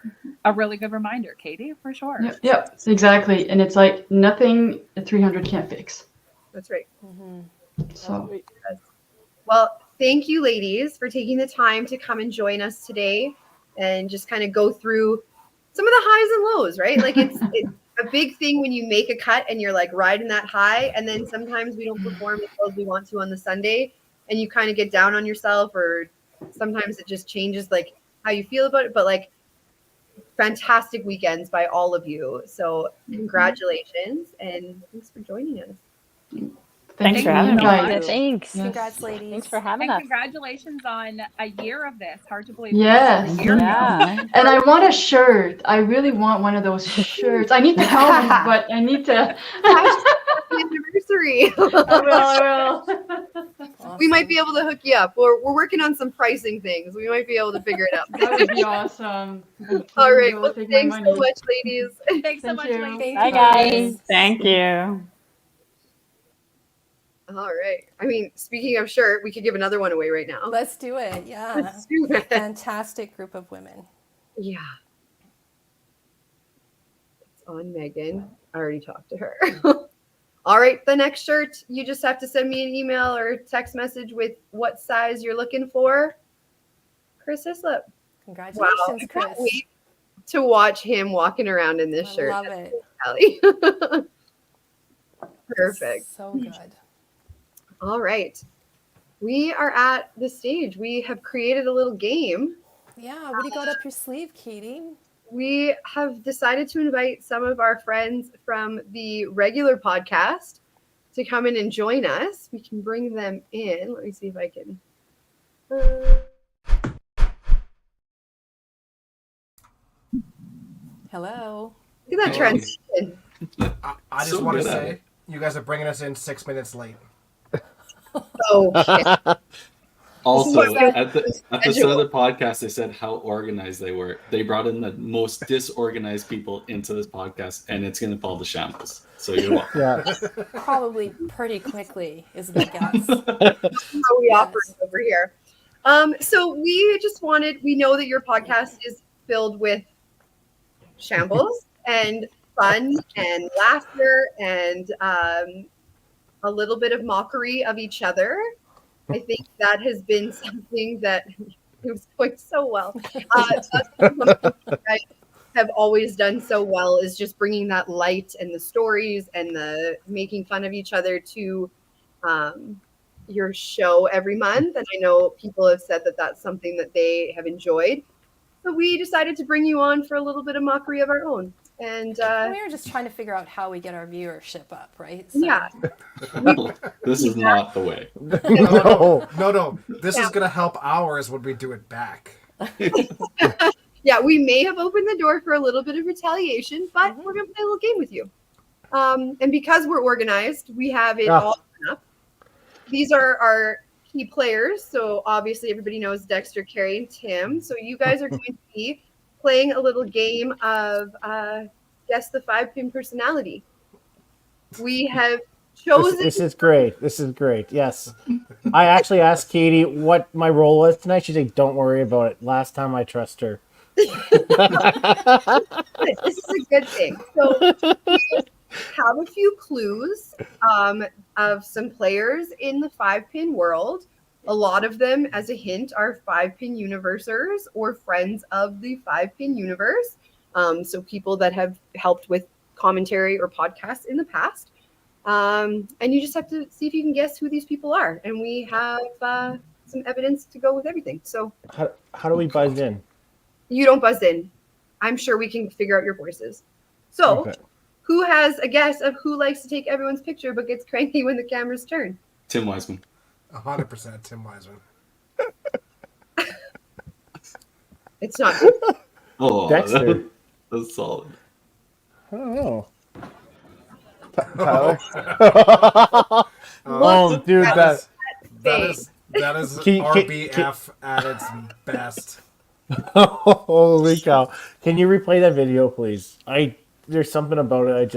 a really good reminder, Katie, for sure. Yep, exactly. And it's like nothing a 300 can't fix. That's right. So, well, thank you, ladies, for taking the time to come and join us today and just kind of go through some of the highs and lows, right? Like it's a big thing when you make a cut and you're like riding that high, and then sometimes we don't perform as well as we want to on the Sunday, and you kind of get down on yourself, or sometimes it just changes like how you feel about it. But like fantastic weekends by all of you. So congratulations and thanks for joining us. Thanks for having me. Thanks. Congrats, ladies. Thanks for having And us. congratulations on a year of this. Hard to believe. Yes. This is a year ago. And I want a shirt. I really want one of those shirts. I need to tell them, but I need to. Anniversary. I will. We might be able to hook you up. We're working on some pricing things. We might be able to figure it out. That would be awesome. All right. You'll Well, take my thanks so money. much, ladies. Thanks so much, you. ladies. Bye, guys. Thank you. All right. I mean, speaking of shirt, we could give another one away right now. Let's do it. Yeah. Let's do it. Fantastic group of women. Yeah. It's on Megan. I already talked to her. All right. The next shirt, you just have to send me an email or text message with what size you're looking for. Chris Hislop. Congratulations, Wow. I Chris. can't wait to watch him walking around in this I shirt. love it. Allie. Perfect. So good. All right. We are at the stage. We have created a little game. Yeah, what do you got up your sleeve, Katie? We have decided to invite some of our friends from the regular podcast to come in and join us. We can bring them in. Let me see if I can. Hello. Look at that transition. I just So want to good at say, it. you guys are bringing us in 6 minutes late. Oh, shit. Also, This is what at the start of the podcast, they said how organized they were. They brought in the most disorganized people into this podcast, and it's going to fall to shambles. So you're welcome. Yeah. Probably pretty quickly is my guess. How we operate over here. So we know that your podcast is filled with shambles and fun and laughter and a little bit of mockery of each other. I think that has been something that it was going so well. That's something you guys have always done so well, is just bringing that light and the stories and the making fun of each other to your show every month. And I know people have said that that's something that they have enjoyed. So we decided to bring you on for a little bit of mockery of our own. And We were just trying to figure out how we get our viewership up, right? So, yeah, This is not the way. No. This is going to help ours when we do it back. yeah, we may have opened the door for a little bit of retaliation, but we're going to play a little game with you. And because we're organized, we have it all up. These are our key players. So obviously everybody knows Dexter, Carrie, and Tim. So you guys are going to be playing a little game of guess the 5-pin personality. We have chosen. This is great. This is great. Yes. I actually asked Katie what my role was tonight. She said, "Don't worry about it. Last time I trust her." This is a good thing. So we have a few clues of some players in the 5-pin world. A lot of them, as a hint, are 5-pin universers or friends of the 5-pin universe. So people that have helped with commentary or podcasts in the past. And you just have to see if you can guess who these people are. And we have some evidence to go with everything. So How do we buzz in? you don't buzz in. I'm sure we can figure out your voices. So Okay. who has a guess of who likes to take everyone's picture but gets cranky when the cameras turn? Tim Wiseman. 100% Tim Wiseman. It's not. Oh, Dexter. that's solid. I don't know. Tyler? Oh, dude, that Fake. is Can- RBF at its best. Holy cow! Can you replay that video, please? There's something about it.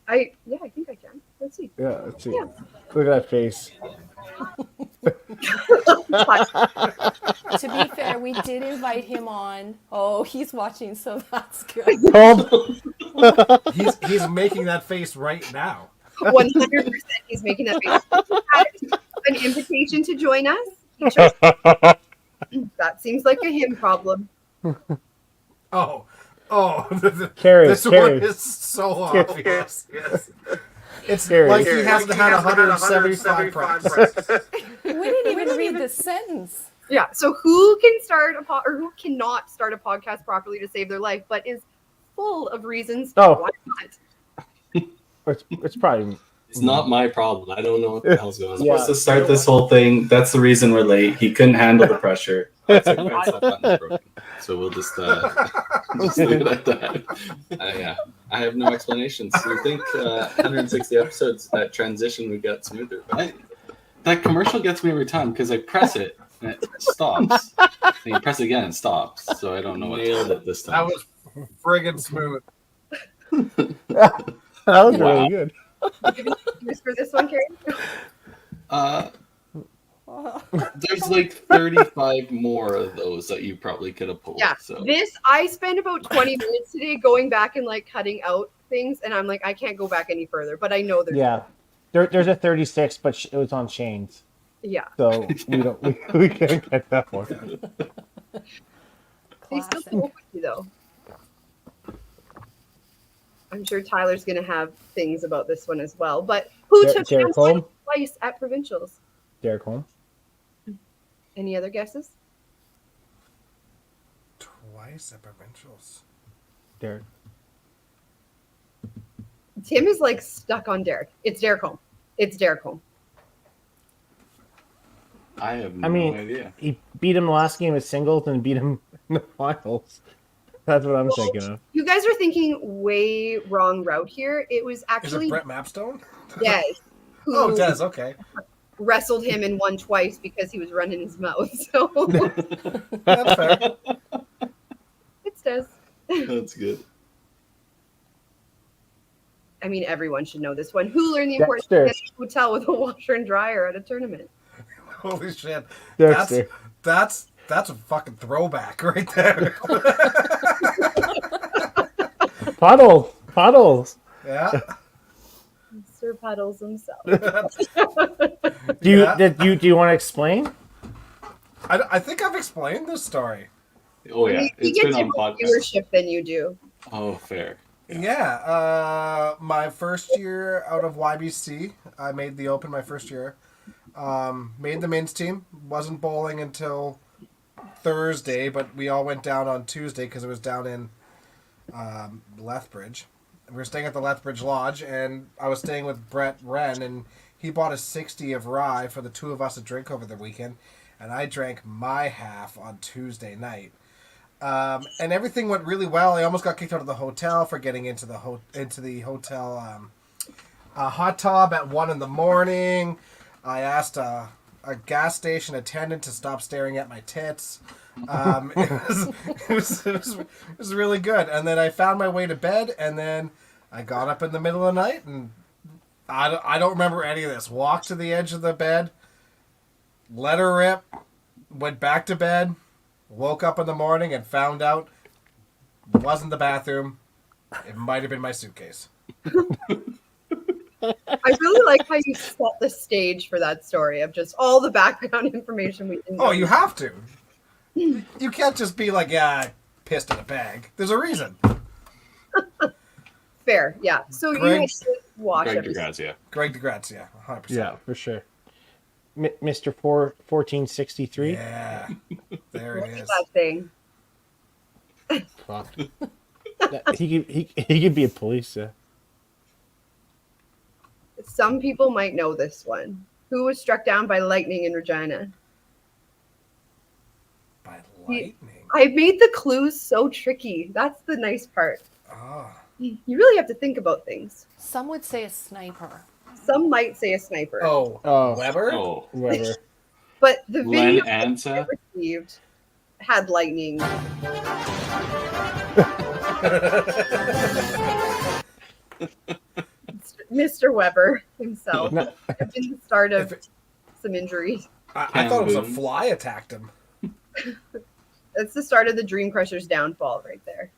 I think I can. Let's see. Yeah. Let's see. Yeah. Look at that face. to be fair, we did invite him on. Oh, he's watching, so that's good. He's making that face right now. 100% he's making that face. An invitation to join us. He chose- that seems like a him problem. Oh, Carrie, this Carrie. one is so Carrie. obvious. It's Carrie. like he hasn't had 175 practices. We didn't even read the sentence. Yeah. So who can start or who cannot start a podcast properly to save their life, but is full of reasons why not? It's probably. It's not my problem. I don't know what the hell's going on. Yeah. Supposed to start this whole thing. That's the reason we're late. He couldn't handle the pressure. It's like, my stop button's broken. So we'll just leave it at that. Yeah, I have no explanations. You think 160 episodes, that transition would get smoother? But that commercial gets me every time because I press it and it stops. And you press it again and it stops. So I don't know what nailed it this That time. was friggin' smooth. That was Wow. really good. Just for this one, Carrie? There's like 35 more of those that you probably could have pulled. Yeah. So. I spent about 20 minutes today going back and like cutting out things, and I'm like, I can't go back any further, but I know there's Yeah. There's a 36, but it was on chains. Yeah. So we can't get that one. They still go with you though. I'm sure Tyler's going to have things about this one as well. But who took Derek Cam Holm? twice at provincials? Derek Holm. Any other guesses? Twice at provincials. Derek. Tim is like stuck on Derek. It's Derek Holm. It's Derek Holm. I have no I mean, idea. he beat him the last game of singles and beat him in the finals. That's what I'm thinking of. You guys are thinking way wrong route here. It was Is actually it Brett Mapstone? Des. Oh, who Des. Okay. wrestled him and won twice because he was running his mouth. So That's fair. it's Des. That's good. I mean, everyone should know this one. Who learned the importance Dexter. of getting a hotel with a washer and dryer at a tournament? Holy shit. Dexter. That's a fucking throwback right there. Puddles. Yeah. Sir Puddles himself. Do you Yeah. do you want to explain? I think I've explained this story. Oh yeah, He it's gets been on more podcast. viewership than you do. Oh, fair. Yeah. My first year out of YBC, I made the Open my first year. Made the men's team. Wasn't bowling until Thursday, but we all went down on Tuesday because it was down in Lethbridge. We were staying at the Lethbridge Lodge, and I was staying with Brett Wren, and he bought a 60 of rye for the two of us to drink over the weekend, and I drank my half on Tuesday night. And everything went really well. I almost got kicked out of the hotel for getting into the hotel hot tub at 1 a.m. I asked a gas station attendant to stop staring at my tits. It was really good. And then I found my way to bed, and then I got up in the middle of the night, and I don't remember any of this. Walked to the edge of the bed, let her rip, went back to bed, woke up in the morning and found out it wasn't the bathroom. It might have been my suitcase. I really like how you set the stage for that story of just all the background information we didn't Oh, know. you have to. You can't just be like, yeah, I pissed in a bag. There's a reason. Fair, yeah. So you Greg- had to watch Greg everything. DeGrazia. Greg DeGrazia, 100%. Yeah, for sure. Mr. 1463. Yeah, there it Look at is. that thing. Fuck. He could be a police. Some people might know this one. Who was struck down by lightning in Regina? By lightning. I made the clues so tricky. That's the nice part. Oh. You really have to think about things. Some would say a sniper. Some might say a sniper. Oh, Weber? Oh, Whoever. But the Len video I Ansa. received had lightning. Mr. Weber himself. No. It's been the start of some injuries. I thought it was a Boone. fly attacked him. That's the start of the Dream Crushers downfall right there.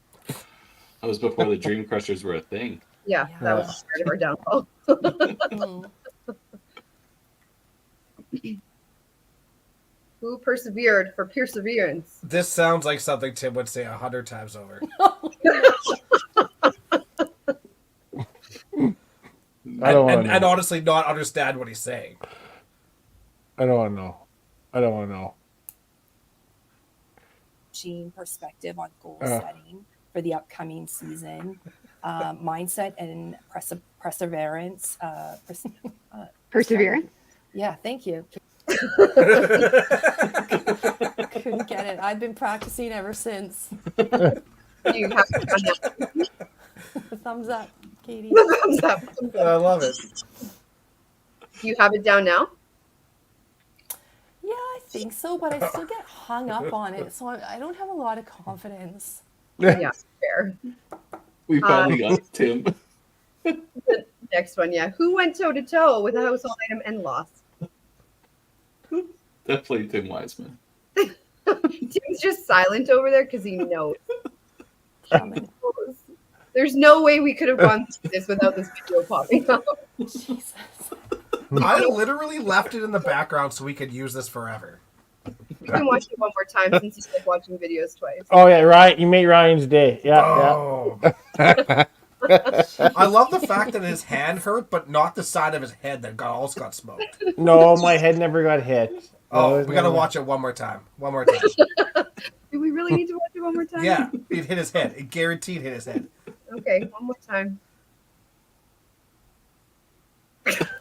That was before the Dream Crushers were a thing. Yeah, that was the start of our downfall. Who persevered for perseverance? This sounds like something Tim would say 100 times over. I don't want and, to and know. honestly not understand what he's saying. I don't want to know. I don't want to know. Team perspective on goal Uh. setting for the upcoming season, mindset and perseverance. Perseverance? Yeah, thank you. Couldn't get it. I've been practicing ever since. You have to find out. Thumbs up, Katie. Thumbs up. I love it. You have it down now? Yeah, I think so, but I still get hung up on it, so I don't have a lot of confidence. Yeah, fair. We finally got Tim. The next one, yeah. Who went toe to toe with a household item and lost? Definitely Tim Wiseman. Tim's just silent over there because he knows. There's no way we could have gone through this without this video popping up. Jesus. I literally left it in the background so we could use this forever. We can watch it one more time since you like watching videos twice. Oh yeah, Ryan, you made Ryan's day. Yeah, Oh. yeah. I love the fact that his hand hurt, but not the side of his head that also got smoked. No, my head never got hit. Oh, we gotta watch it one more time. One more time. Do we really need to watch it one more time? Yeah, it hit his head. It guaranteed hit his head. Okay, one more time.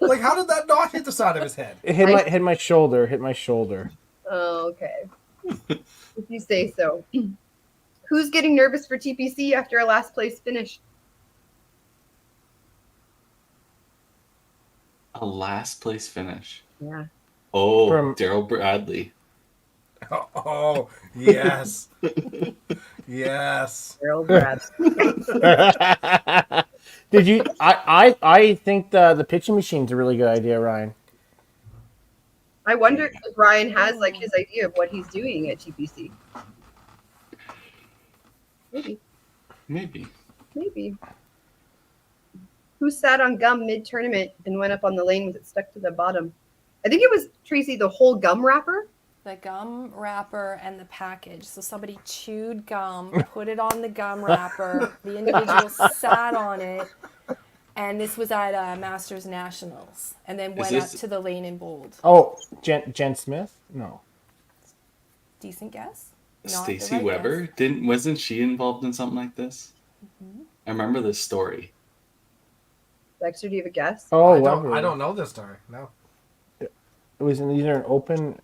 Like, how did that not hit the side of his head? It hit my shoulder. Hit my shoulder. Oh, okay. If you say so. Who's getting nervous for TPC after a last place finish? A last place finish. Yeah. Oh, From- Daryl Bradley. Oh, yes. Yes. Daryl Brad. Did you? I think the pitching machine's a really good idea, Ryan. I wonder if Ryan has like his idea of what he's doing at TPC. Maybe. Who sat on gum mid-tournament and went up on the lane with it stuck to the bottom? I think it was Tracy, the whole gum wrapper. The gum wrapper and the package. So somebody chewed gum, put it on the gum wrapper. The individual sat on it, and this was at Masters Nationals, and then went up to the lane in bold. Oh, Jen Smith? No. Decent guess. Not the Stacy right Weber guess. wasn't she involved in something like this? I remember this story. Dexter, do you have a guess? Oh, I don't know this story. No. It was either an open.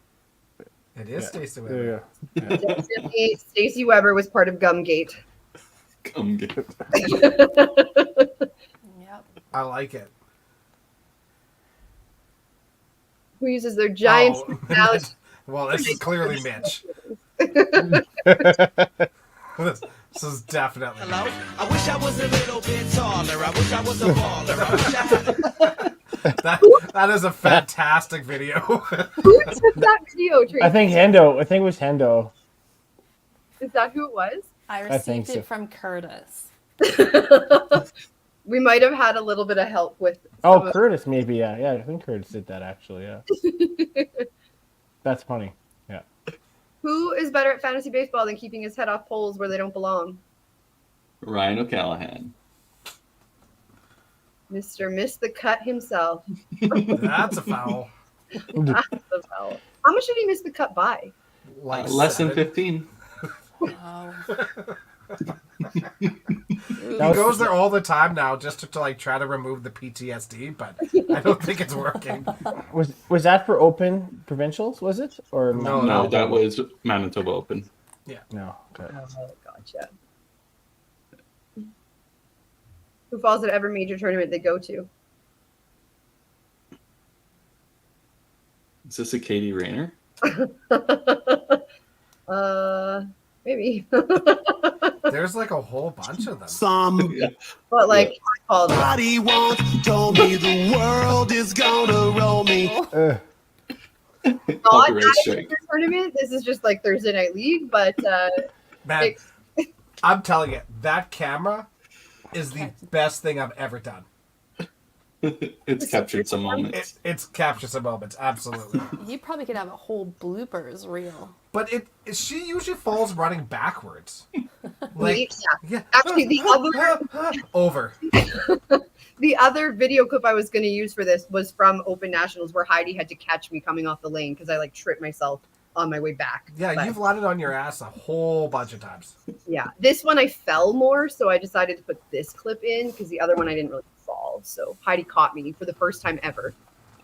It is Stacey Weber. Yeah. Definitely Stacey Weber was part of Gumgate. Gumgate. Yep. I like it. Who uses their giant personality? Well, this is clearly Mitch. This is definitely. Hello? I wish I was a little bit taller. I wish I was a baller. I wish I had That is a fantastic video. Who took that video, Tracy? I think Hendo. I think it was Hendo. Is that who it was? I think received so. it from Curtis. We might have had a little bit of help with. Oh, some of- Curtis, maybe. Yeah. I think Curtis did that actually. Yeah. That's funny. Yeah. Who is better at fantasy baseball than keeping his head off poles where they don't belong? Ryan O'Callahan. Mr. Miss the Cut himself. That's a foul. That's a foul. How much did he miss the cut by? Like Less than 7. 15. Wow. He goes there all the time now just to like try to remove the PTSD, but I don't think it's working. Was that for Open Provincials? Was it or No, that was Manitoba Open. Yeah. No. Okay. Oh, gotcha. Who falls at every major tournament they go to? Is this a Katie Rayner? Maybe. There's like a whole bunch of them. But like, I called it. Somebody once told me the world is gonna roll me. Not Copyright at a strike. major tournament. This is just like Thursday Night League, but Man, I'm telling you, that camera is the best thing I've ever done. It's captured some moments. It's captured some moments, absolutely. You probably could have a whole bloopers reel. But she usually falls running backwards. Like, yeah. Actually, the other over. the other video clip I was going to use for this was from Open Nationals, where Heidi had to catch me coming off the lane because I like tripped myself on my way back. Yeah, But, you've landed on your ass a whole bunch of times. yeah. This one I fell more, so I decided to put this clip in because the other one I didn't really fall. So Heidi caught me for the first time ever.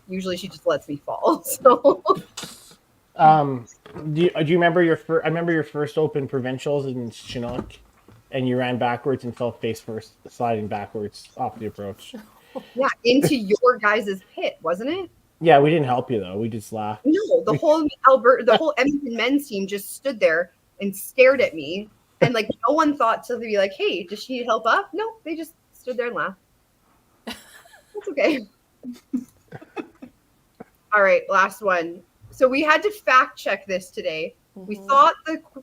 Usually she just lets me fall. So Do you remember your first? I remember your first Open Provincials in Chinook, and you ran backwards and fell face first, sliding backwards off the approach. yeah, into your guys' pit, wasn't it? Yeah, we didn't help you though. We just laughed. No, the whole Edmonton men's team just stood there and stared at me, and like no one thought to be like, "Hey, does she need help up?" No, they just stood there and laughed. That's okay. All right, last one. So we had to fact check this today. We thought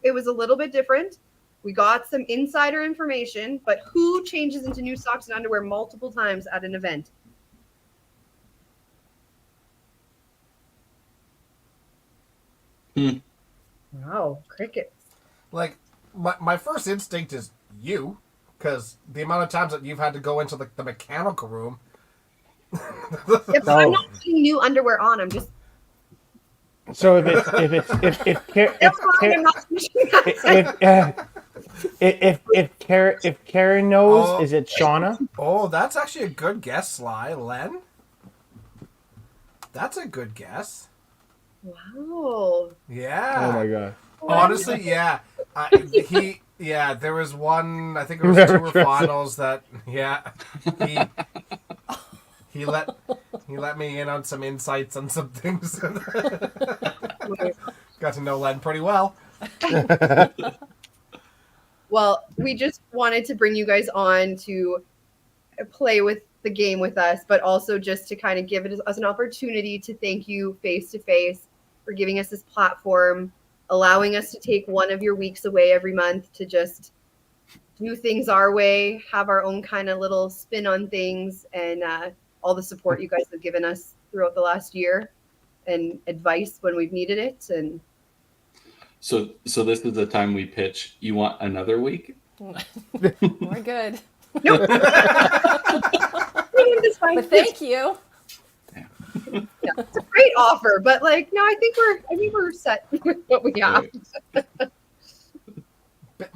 it was a little bit different. We got some insider information, but who changes into new socks and underwear multiple times at an event? Wow, crickets. Like, my first instinct is you. because the amount of times that you've had to go into the mechanical room. Yep, I'm not putting new underwear on. I'm just. So if Karen knows, is it Shauna? Oh, that's actually a good guess, Sly. Len? That's a good guess. Wow. Yeah. Oh my god. Honestly, yeah. There was one, I think it was Never tour trust finals that, he let me in on some insights on some things. Got to know Len pretty well. Well, we just wanted to bring you guys on to play with the game with us, but also just to kind of give us an opportunity to thank you face to face for giving us this platform, allowing us to take one of your weeks away every month to just do things our way, have our own kind of little spin on things, and all the support you guys have given us throughout the last year and advice when we've needed it. And So this is the time we pitch. You want another week? We're good. Nope. But thank you. Yeah, it's a great offer, but like, no, I think we're set with what we have.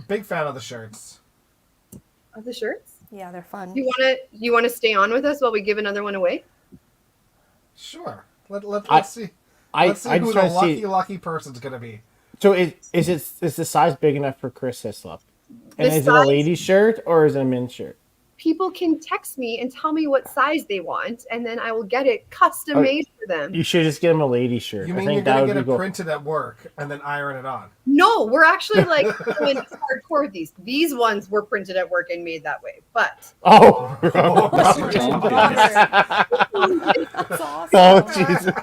Big fan of the shirts. Of the shirts? Yeah, they're fun. You want to stay on with us while we give another one away? Sure. Let's see. Let's see who the lucky person's gonna be. So is the size big enough for Chris Hislop? And The is it a ladies shirt or is it a men's shirt? People can text me and tell me what size they want, and then I will get it custom made for them. You should just get him a lady shirt. You I mean think you're that gonna would get be it cool. printed at work and then iron it on? No, we're actually like going hardcore with these. These ones were printed at work and made that way, but Oh, That's awesome. Oh, Jesus.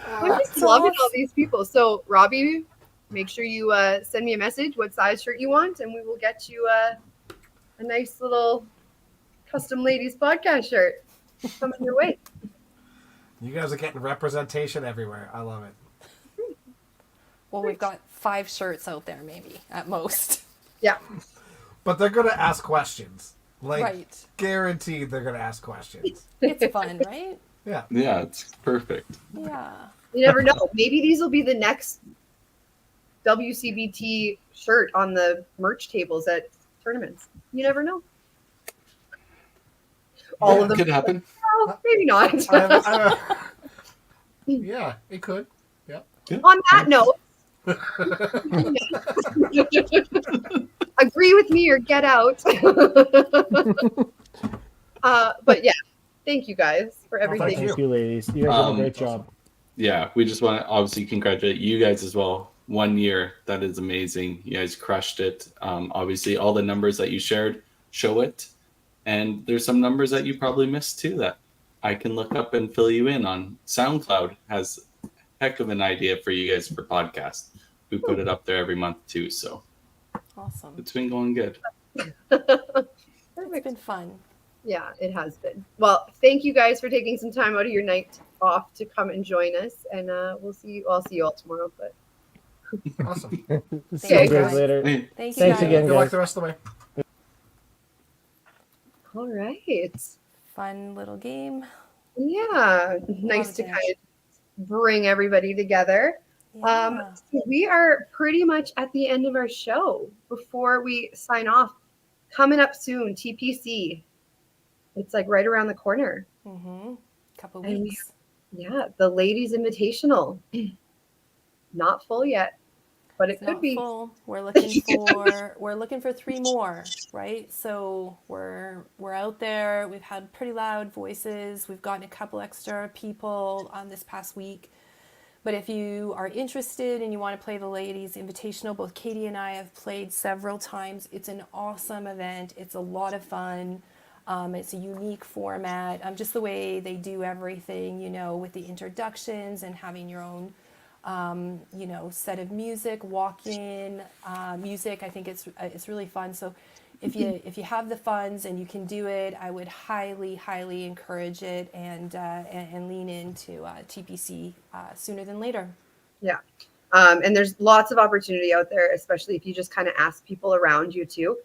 I'm just loving all these people. So, Robbie, make sure you send me a message what size shirt you want, and we will get you a nice little custom ladies podcast shirt coming your way. You guys are getting representation everywhere. I love it. Well, we've got 5 shirts out there, maybe at most. Yeah. But they're gonna ask questions. Like, Right. guaranteed they're gonna ask questions. It's fun, right? Yeah. Yeah, it's perfect. Yeah. You never know. Maybe these will be the next WCBT shirt on the merch tables at tournaments. You never know. All of them Could happen. Well, maybe not. Yeah, it could. Yeah. On that note, agree with me or get out. But yeah, thank you guys for everything. Thank you, ladies. You guys did a great job. Yeah, we just want to obviously congratulate you guys as well. 1 year, that is amazing. You guys crushed it. Obviously, all the numbers that you shared show it. And there's some numbers that you probably missed too that I can look up and fill you in on. SoundCloud has a heck of an idea for you guys for podcasts. We put it up there every month too. So Awesome. it's been going good. It's been fun. Yeah, it has been. Well, thank you guys for taking some time out of your night off to come and join us. And we'll see you. I'll see you all tomorrow. But Awesome. See you guys later. Thank you, Thanks guys. again, Good luck guys. the rest of the way. all right. Fun little game. Yeah, nice to it. kind of bring everybody together. So we are pretty much at the end of our show. Before we sign off, coming up soon, TPC. It's like right around the corner. Mm-hmm. Couple And weeks. Yeah, the Ladies Invitational. Not full yet, but it It's could not be. full. We're looking for 3 more, right? So we're out there. We've had pretty loud voices. We've gotten a couple extra people on this past week. But if you are interested and you want to play the Ladies Invitational, both Katie and I have played several times. It's an awesome event. It's a lot of fun. It's a unique format. Just the way they do everything, with the introductions and having your own set of music, walk-in music. I think it's really fun. So if you have the funds and you can do it, I would highly encourage it and lean into TPC sooner than later. Yeah. And there's lots of opportunity out there, especially if you just kind of ask people around you too.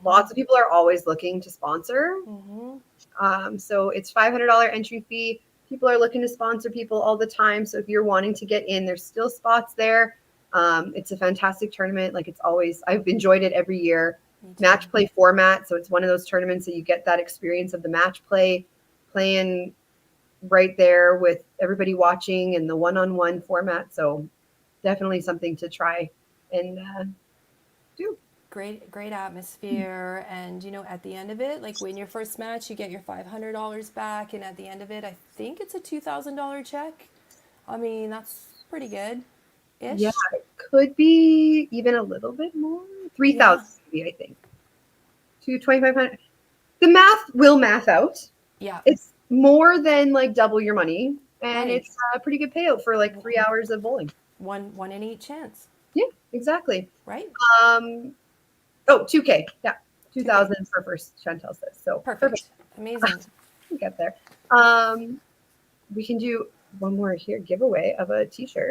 Lots of people are always looking to sponsor. So it's $500 entry fee. People are looking to sponsor people all the time. So if you're wanting to get in, there's still spots there. It's a fantastic tournament. Like it's always, I've enjoyed it every year. Match play format. So it's one of those tournaments that you get that experience of the match play, playing right there with everybody watching and the one-on-one format. So definitely something to try and do. Great atmosphere, and you know, at the end of it, like win your first match, you get your $500 back, and at the end of it, I think it's a $2,000 check. I mean, that's pretty good. Ish. Yeah, it could be even a little bit more. 3,000 maybe, I think. To 2,500. The math will math out. Yeah. It's more than like double your money, and Nice. it's a pretty good payout for like 3 hours of bowling. One in each chance. Yeah, exactly. Right. Oh, 2K. Yeah, 2,000 for first. Chantel says so. Perfect. Amazing. We'll get there. We can do one more here giveaway of a T-shirt.